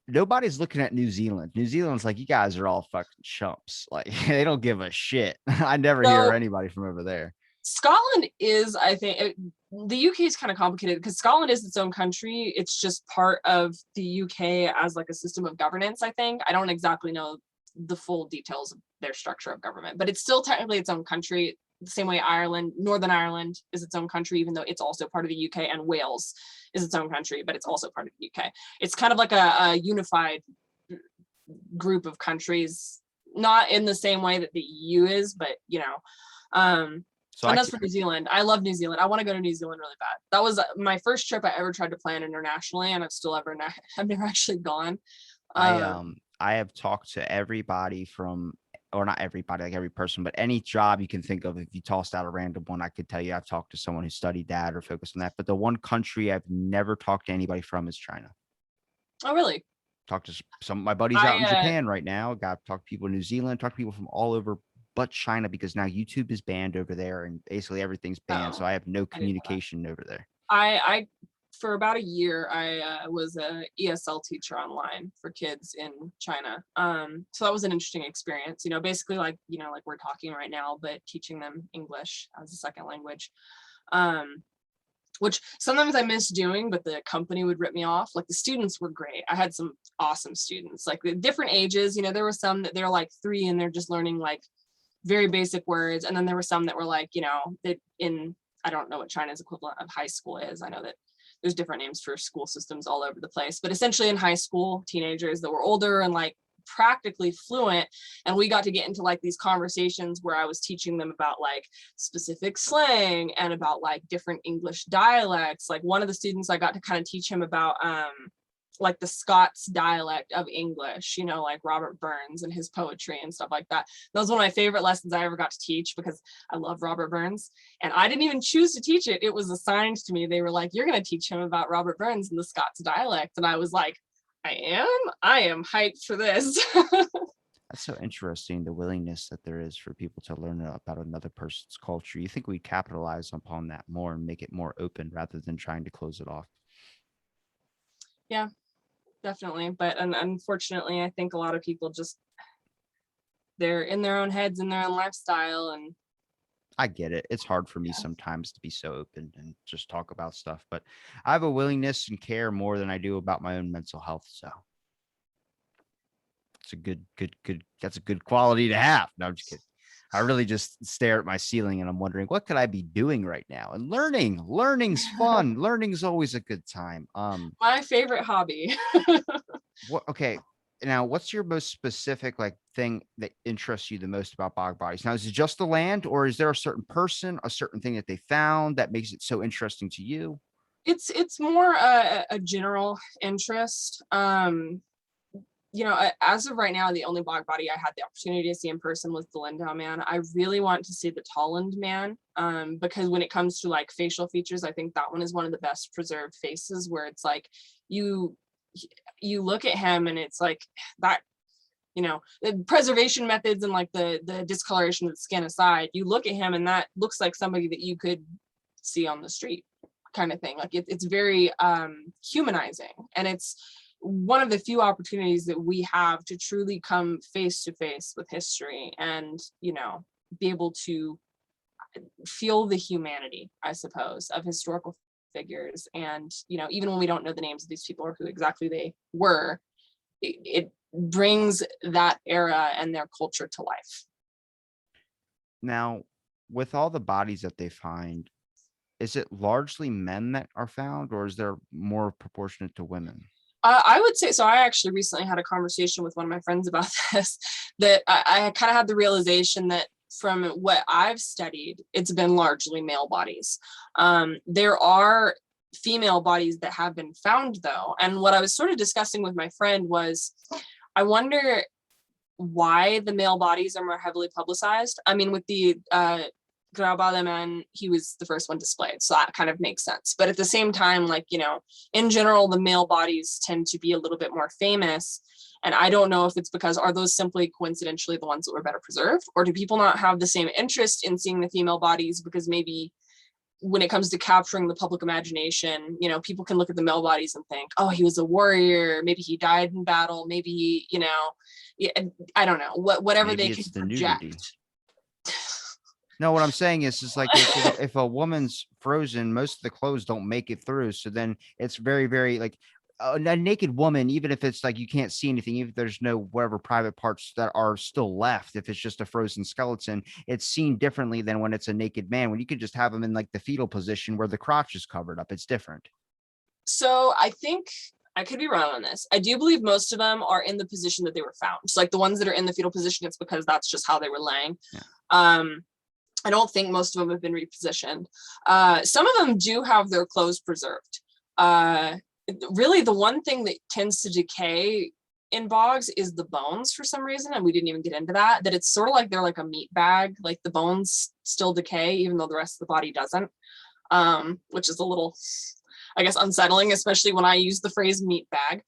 nobody's looking at New Zealand. New Zealand's like, you guys are all fucking chumps. Like, they don't give a shit. I never hear so anybody from over there. Scotland is, I think, the UK is kind of complicated because Scotland is its own country. It's just part of the UK as like a system of governance, I think. I don't exactly know the full details of their structure of government, but it's still technically its own country, the same way Northern Ireland is its own country, even though it's also part of the UK, and Wales is its own country, but it's also part of the UK. It's kind of like a unified group of countries, not in the same way that the EU is, but and as for New Zealand, I love New Zealand. I want to go to New Zealand really bad. That was my first trip I ever tried to plan internationally, and I've never actually gone. I have talked to everybody from, or not everybody, like every person, but any job you can think of. If you tossed out a random one, I could tell you I've talked to someone who studied that or focused on that. But the one country I've never talked to anybody from is China. Oh, really? Talked to some of my buddies out in Japan right now. Got to talk to people in New Zealand, talk to people from all over but China, because now YouTube is banned over there and basically everything's banned. So I have no communication over there. I for about a year, I was a ESL teacher online for kids in China. So that was an interesting experience, basically like we're talking right now, but teaching them English as a second language. Which sometimes I miss doing, but the company would rip me off. Like the students were great. I had some awesome students, like the different ages, there were some that they're like 3 and they're just learning like very basic words. And then there were some that were like, that I don't know what China's equivalent of high school is. I know that there's different names for school systems all over the place, but essentially in high school, teenagers that were older and like practically fluent, and we got to get into like these conversations where I was teaching them about like specific slang and about like different English dialects. Like one of the students, I got to kind of teach him about like the Scots dialect of English, like Robert Burns and his poetry and stuff like that. That was one of my favorite lessons I ever got to teach because I love Robert Burns, and I didn't even choose to teach it. It was assigned to me. They were like, you're going to teach him about Robert Burns and the Scots dialect. And I was like, I am hyped for this. That's so interesting, the willingness that there is for people to learn about another person's culture. You think we capitalize upon that more and make it more open rather than trying to close it off? Yeah, definitely. But unfortunately, I think a lot of people just, they're in their own heads and their own lifestyle, and I get it. It's hard for me Yeah. sometimes to be so open and just talk about stuff, but I have a willingness and care more than I do about my own mental health. So it's a good. That's a good quality to have. No, I'm just kidding. I really just stare at my ceiling and I'm wondering what could I be doing right now? And learning's fun. Learning's always a good time. My favorite hobby. What? Okay. Now, what's your most specific like thing that interests you the most about bog bodies? Now, is it just the land, or is there a certain person, a certain thing that they found that makes it so interesting to you? It's more a general interest. As of right now, the only bog body I had the opportunity to see in person was the Lindau man. I really want to see the Tolland man, because when it comes to like facial features, I think that one is one of the best preserved faces, where it's like you you look at him and it's like that, the preservation methods and like the discoloration of the skin aside, you look at him and that looks like somebody that you could see on the street, kind of thing. Like it's very humanizing, and it's one of the few opportunities that we have to truly come face to face with history and be able to feel the humanity, I suppose, of historical figures. And even when we don't know the names of these people or who exactly they were, it brings that era and their culture to life. Now, with all the bodies that they find, is it largely men that are found, or is there more proportionate to women? I would say so. I actually recently had a conversation with one of my friends about this, that I kind of had the realization that from what I've studied, it's been largely male bodies. There are female bodies that have been found, though. And what I was sort of discussing with my friend was, I wonder why the male bodies are more heavily publicized. I mean, with the Grauballe man, he was the first one displayed, so that kind of makes sense. But at the same time, like, in general, the male bodies tend to be a little bit more famous. And I don't know if it's because, are those simply coincidentally the ones that were better preserved, or do people not have the same interest in seeing the female bodies because maybe when it comes to capturing the public imagination, people can look at the male bodies and think, oh, he was a warrior, maybe he died in battle, maybe, I don't know, whatever Maybe they can it's the nudity. project. No, what I'm saying is like if a woman's frozen, most of the clothes don't make it through. So then it's very, very like a naked woman, even if it's like you can't see anything, even if there's no whatever private parts that are still left, if it's just a frozen skeleton, it's seen differently than when it's a naked man. When you could just have him in like the fetal position where the crotch is covered up, it's different. So I think I could be wrong on this. I do believe most of them are in the position that they were found. So like the ones that are in the fetal position, it's because that's just how they were laying. Yeah. I don't think most of them have been repositioned. Some of them do have their clothes preserved. Really, the one thing that tends to decay in bogs is the bones for some reason, and we didn't even get into that. That it's sort of like they're like a meat bag, like the bones still decay even though the rest of the body doesn't, which is a little, I guess, unsettling, especially when I use the phrase meat bag.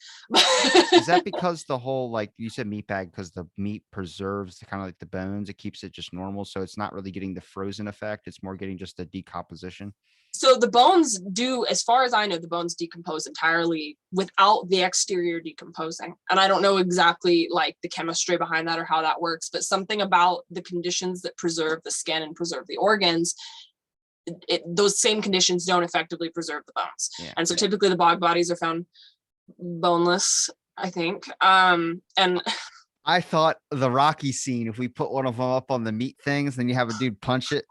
Is that because the whole, like you said, meat bag, because the meat preserves the kind of like the bones, it keeps it just normal, so it's not really getting the frozen effect, it's more getting just the decomposition? So the bones do, as far as I know, the bones decompose entirely without the exterior decomposing. And I don't know exactly like the chemistry behind that or how that works, but something about the conditions that preserve the skin and preserve the organs, those same conditions don't effectively preserve the bones. Yeah. And so typically the bog bodies are found boneless, I think. And I thought the Rocky scene, if we put one of them up on the meat things, then you have a dude punch it.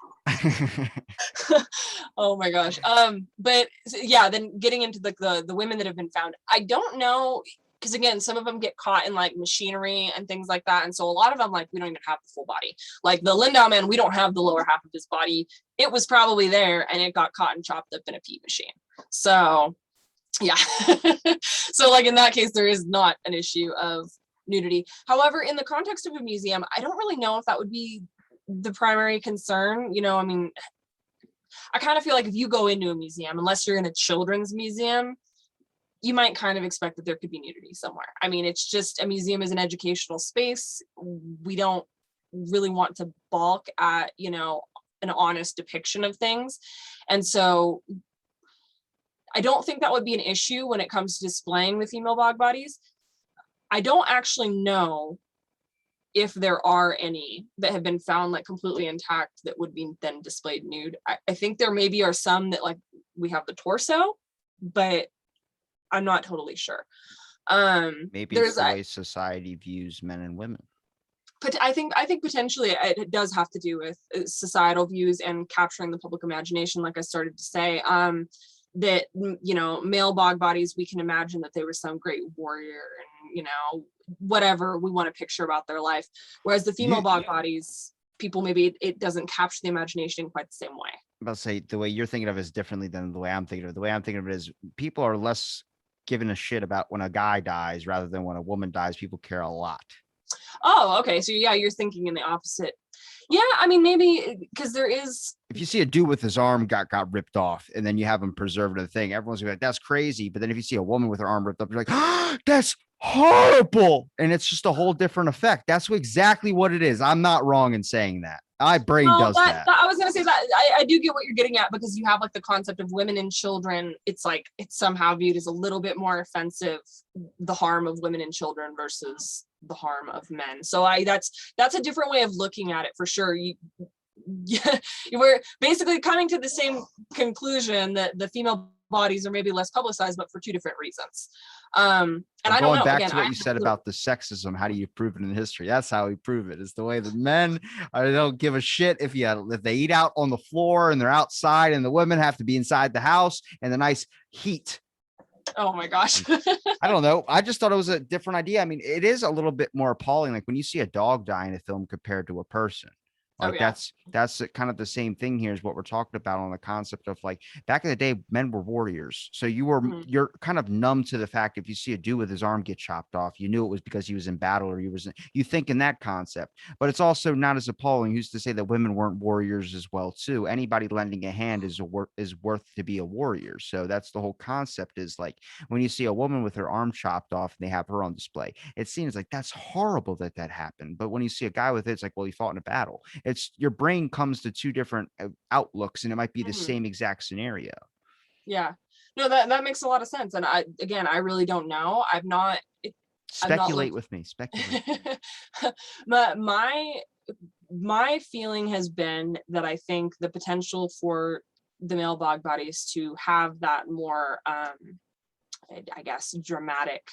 Oh my gosh. But yeah, then getting into the women that have been found, I don't know, because again, some of them get caught in like machinery and things like that. And so a lot of them, like, we don't even have the full body. Like the Lindau man, we don't have the lower half of his body. It was probably there and it got caught and chopped up in a peat machine. So yeah. So like in that case, there is not an issue of nudity. However, in the context of a museum, I don't really know if that would be the primary concern. I mean, I kind of feel like if you go into a museum, unless you're in a children's museum, you might kind of expect that there could be nudity somewhere. I mean, it's just, a museum is an educational space. We don't really want to balk at, an honest depiction of things. And so I don't think that would be an issue when it comes to displaying the female bog bodies. I don't actually know if there are any that have been found like completely intact that would be then displayed nude. I think there maybe are some that like we have the torso, but I'm not totally sure. Maybe it's There's the way society views men and women. but I think potentially it does have to do with societal views and capturing the public imagination, like I started to say. That, you know, male bog bodies, we can imagine that they were some great warrior and, you know, whatever we want to picture about their life. Whereas the female bog bodies, people maybe it doesn't capture the imagination quite the same way. I'm about to say the way you're thinking of it is differently than the way I'm thinking of it. The way I'm thinking of it is people are less giving a shit about when a guy dies rather than when a woman dies. People care a lot. Oh, okay. So yeah, you're thinking in the opposite. Yeah, I mean, maybe because there is. If you see a dude with his arm got ripped off and then you have him preserved in the thing, everyone's gonna be like, that's crazy. But then if you see a woman with her arm ripped up, you're like, oh, that's horrible. And it's just a whole different effect. That's exactly what it is. I'm not wrong in saying that. My brain does that. I was gonna say that I do get what you're getting at, because you have like the concept of women and children. It's like it's somehow viewed as a little bit more offensive, the harm of women and children versus the harm of men. So that's a different way of looking at it for sure. Yeah, we're basically coming to the same conclusion that the female bodies are maybe less publicized, but for two different reasons. And I don't know. Going back Again, to what you said about the sexism, how do you prove it in history? That's how we prove it. Is the way the men don't give a shit if they eat out on the floor and they're outside, and the women have to be inside the house and the nice heat. Oh my gosh. I don't know. I just thought it was a different idea. I mean, it is a little bit more appalling, like when you see a dog die in a film compared to a person. Like that's kind of the same thing here is what we're talking about on the concept of like back in the day, men were warriors. So you're kind of numb to the fact if you see a dude with his arm get chopped off, you knew it was because he was in battle or you think in that concept. But it's also not as appalling. Who's to say that women weren't warriors as well too? Anybody lending a hand is worth to be a warrior. So that's the whole concept is like when you see a woman with her arm chopped off and they have her on display, it seems like that's horrible that happened. But when you see a guy with it, it's like, well, he fought in a battle. It's your brain comes to two different outlooks and it might be the same exact scenario. Yeah, no, that makes a lot of sense. And I really don't know. Speculate with me. Speculate. my feeling has been that I think the potential for the male bog bodies to have that more, I guess, dramatic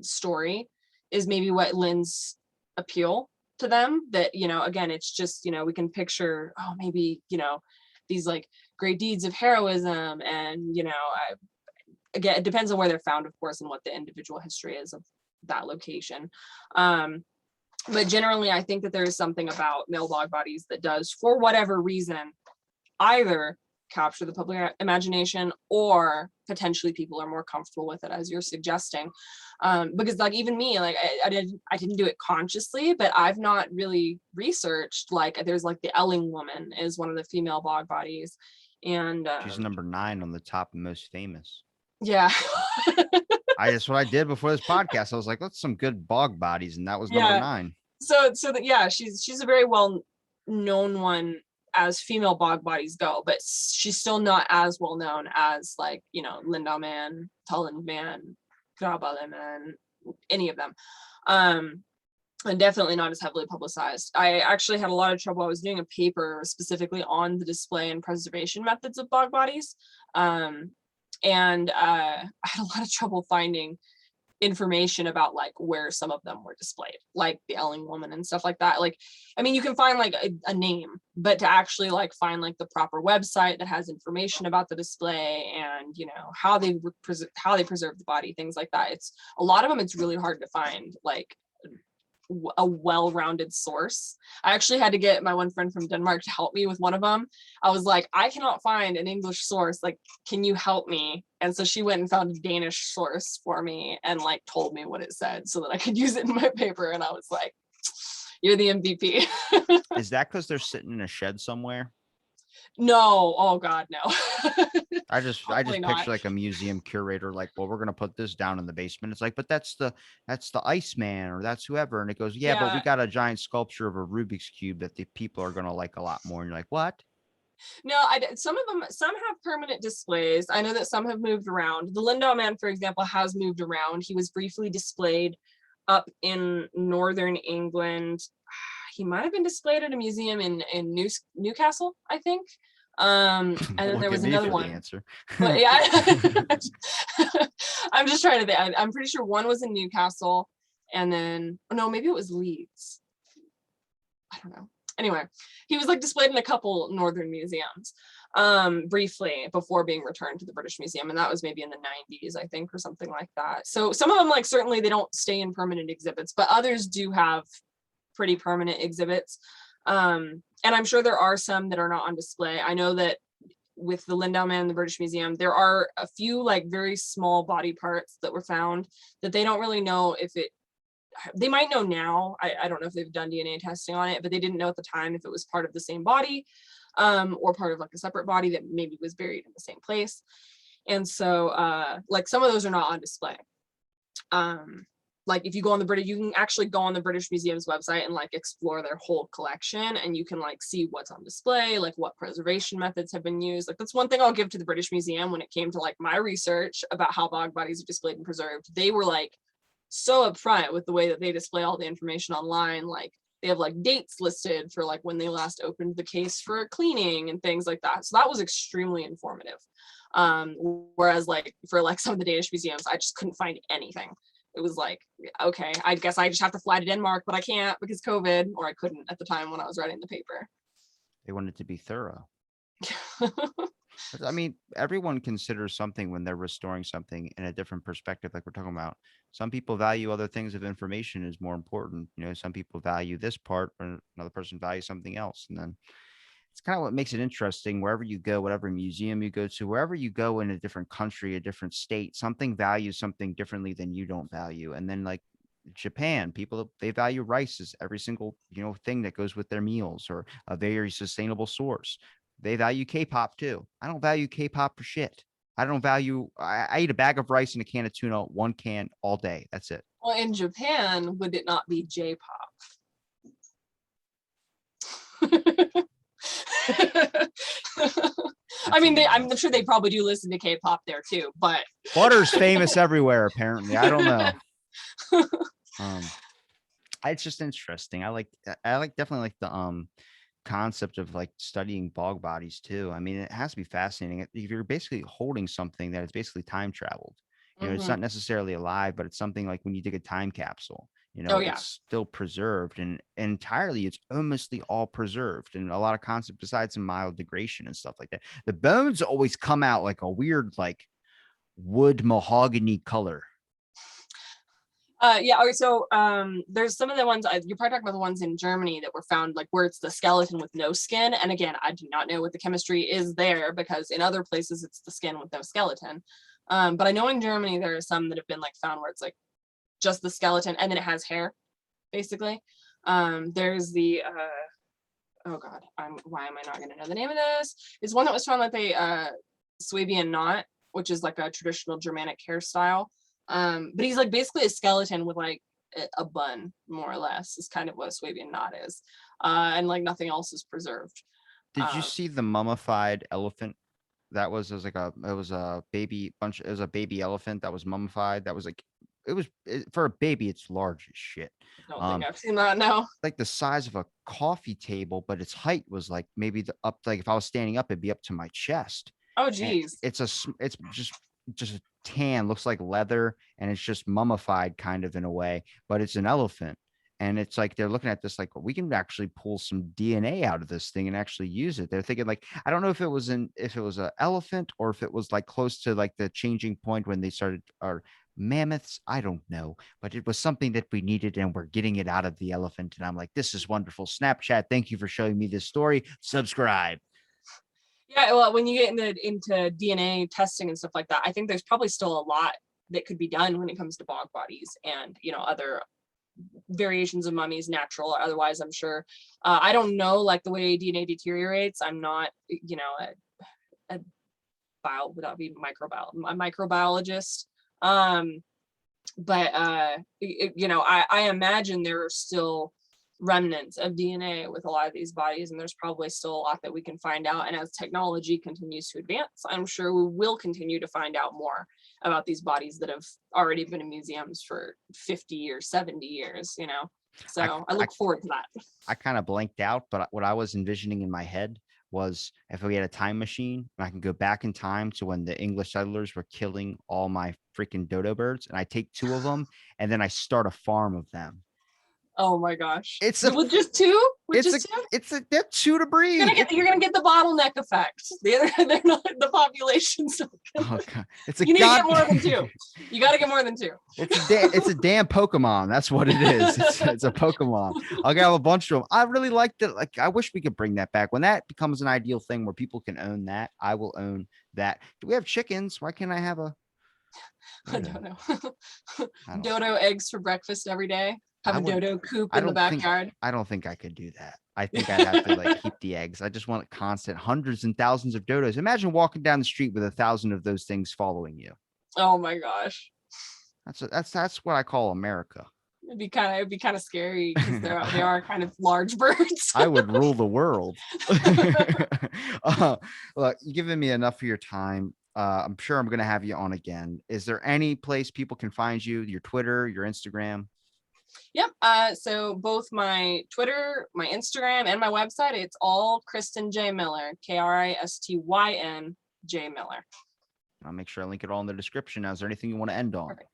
story is maybe what lends appeal to them. That, you know, again, it's just, you know, we can picture, oh, maybe, you know, these like great deeds of heroism, and, you know, again, it depends on where they're found, of course, and what the individual history is of that location. But generally, I think that there is something about male bog bodies that does, for whatever reason, either capture the public imagination or potentially people are more comfortable with it, as you're suggesting. Because like even me, like I didn't do it consciously, but I've not really researched, like there's like the Elling woman is one of the female bog bodies, and she's number 9 on the top of most famous. Yeah. That's what I did before this podcast. I was like, let's some good bog bodies, and that was number 9. So that, yeah, she's a very well known one as female bog bodies go, but she's still not as well known as, like, you know, Lindau Man, Tulland Man, Grabale Man, any of them. And definitely not as heavily publicized. I actually had a lot of trouble. I was doing a paper specifically on the display and preservation methods of bog bodies. And I had a lot of trouble finding information about like where some of them were displayed, like the Elling woman and stuff like that. Like, I mean, you can find like a name, but to actually like find like the proper website that has information about the display and, you know, how they preserve the body, things like that. It's a lot of them. It's really hard to find like a well-rounded source. I actually had to get my one friend from Denmark to help me with one of them. I was like, I cannot find an English source. Like, can you help me? And so she went and found a Danish source for me and like told me what it said so that I could use it in my paper. And I was like, you're the MVP. Is that because they're sitting in a shed somewhere? No. Oh God, no. I just picture like a museum curator, like, well, we're gonna put this down in the basement. It's like, but that's the Iceman or that's whoever, and it goes, yeah, but we got a giant sculpture of a Rubik's cube that the people are gonna like a lot more. And you're like, what? No, some have permanent displays. I know that some have moved around. The Lindau Man, for example, has moved around. He was briefly displayed up in northern England. He might have been displayed at a museum in Newcastle, I think. And then Look there at was me another for the one. answer. But yeah, I'm just trying to think. I'm pretty sure one was in Newcastle, and then no, maybe it was Leeds. I don't know. Anyway, he was like displayed in a couple northern museums briefly before being returned to the British Museum, and that was maybe in the 90s, I think, or something like that. So some of them, like, certainly they don't stay in permanent exhibits, but others do have pretty permanent exhibits. And I'm sure there are some that are not on display. I know that with the Lindau Man in the British Museum, there are a few like very small body parts that were found that they don't really know if it, they might know now. I don't know if they've done DNA testing on it, but they didn't know at the time if it was part of the same body or part of like a separate body that maybe was buried in the same place. And so like some of those are not on display. Like if you go on the British, you can actually go on the British Museum's website and like explore their whole collection, and you can like see what's on display, like what preservation methods have been used. Like that's one thing I'll give to the British Museum when it came to like my research about how bog bodies are displayed and preserved. They were like so upfront with the way that they display all the information online. Like they have like dates listed for like when they last opened the case for cleaning and things like that. So that was extremely informative. Whereas like for like some of the Danish museums, I just couldn't find anything. It was like, okay, I guess I just have to fly to Denmark, but I can't because COVID, or I couldn't at the time when I was writing the paper. They wanted to be thorough. I mean, everyone considers something when they're restoring something in a different perspective, like we're talking about. Some people value other things of information is more important. You know, some people value this part, or another person values something else. And then it's kind of what makes it interesting. Wherever you go, whatever museum you go to, wherever you go in a different country, a different state, something values something differently than you don't value. And then like Japan, people, they value rice as every single, thing that goes with their meals, or a very sustainable source. They value K-pop too. I don't value K-pop for shit. I don't value. I eat a bag of rice and a can of tuna, one can all day. That's it. Well, in Japan, would it not be J-pop? I mean, I'm sure they probably do listen to K-pop there too, but butter's famous everywhere, apparently. I don't know. It's just interesting. I definitely like the concept of like studying bog bodies too. I mean, it has to be fascinating. If you're basically holding something that is basically time traveled, it's not necessarily alive, but it's something like when you dig a time capsule, oh yeah, it's still preserved, and entirely it's almost all preserved, and a lot of concept besides some mild degradation and stuff like that. The bones always come out like a weird like wood mahogany color. yeah. Okay, so there's some of the ones you're probably talking about, the ones in Germany that were found, like where it's the skeleton with no skin. And again, I do not know what the chemistry is there, because in other places it's the skin with no skeleton. But I know in Germany there are some that have been like found where it's like just the skeleton and then it has hair, basically. There's the oh god, why am I not going to know the name of this? It's one that was found like a Swabian knot, which is like a traditional Germanic hairstyle. But he's like basically a skeleton with like a bun, more or less, is kind of what a Swabian knot is. And like nothing else is preserved. Did you see the mummified elephant? That was a baby bunch. It was a baby elephant that was mummified. That was like, for a baby, it's large as shit. I don't think I've seen that. No. Like the size of a coffee table, but its height was like maybe like if I was standing up, it'd be up to my chest. Oh And geez. it's just tan, looks like leather, and it's just mummified kind of in a way, but it's an elephant. And it's like they're looking at this like, we can actually pull some DNA out of this thing and actually use it. They're thinking like, I don't know if it was an elephant, or if it was like close to like the changing point when they started, or mammoths, I don't know, but it was something that we needed, and we're getting it out of the elephant. And I'm like, this is wonderful. Snapchat, thank you for showing me this story. Subscribe. Yeah, well, when you get into DNA testing and stuff like that, I think there's probably still a lot that could be done when it comes to bog bodies and other variations of mummies, natural or otherwise. I'm sure. I don't know like the way DNA deteriorates. I'm not a would that be a microbiologist. But I imagine there are still remnants of DNA with a lot of these bodies, and there's probably still a lot that we can find out. And as technology continues to advance, I'm sure we will continue to find out more about these bodies that have already been in museums for 50 years, 70 years, you know. So I look forward to that. I kind of blanked out, but what I was envisioning in my head was if we had a time machine and I can go back in time to when the English settlers were killing all my freaking dodo birds, and I take 2 of them and then I start a farm of them. Oh my gosh. It's a With just two? With it's just a two? it's a they're 2 to breed. You're gonna get the bottleneck effect. They're not the population's not Oh God. It's a you need god- to get more than 2. You gotta get more than 2. It's a damn Pokemon. That's what it is. It's a Pokemon. I'll have a bunch of them. I really liked it. Like, I wish we could bring that back. When that becomes an ideal thing where people can own that, I will own that. Do we have chickens? Why can't I have a I don't know. I don't- Dodo eggs for breakfast every day. Have I a would- dodo coop I in the don't think- backyard. I don't think I could do that. I think I'd have to like keep the eggs. I just want constant hundreds and thousands of dodos. Imagine walking down the street with 1,000 of those things following you. Oh my gosh. That's what I call America. It'd be kind of scary because they are kind of large birds. I would rule the world. Look, you've given me enough of your time. I'm sure I'm going to have you on again. Is there any place people can find you? Your Twitter, your Instagram? Yep. So both my Twitter, my Instagram, and my website, it's all Kristyn J. Miller, Kristyn J. Miller. I'll make sure I link it all in the description. Now, is there anything you want to end on? Perfect.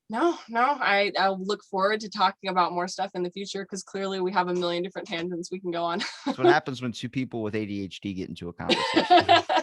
No, I'll look forward to talking about more stuff in the future because clearly we have a million different tangents we can go on. That's what happens when 2 people with ADHD get into a conversation.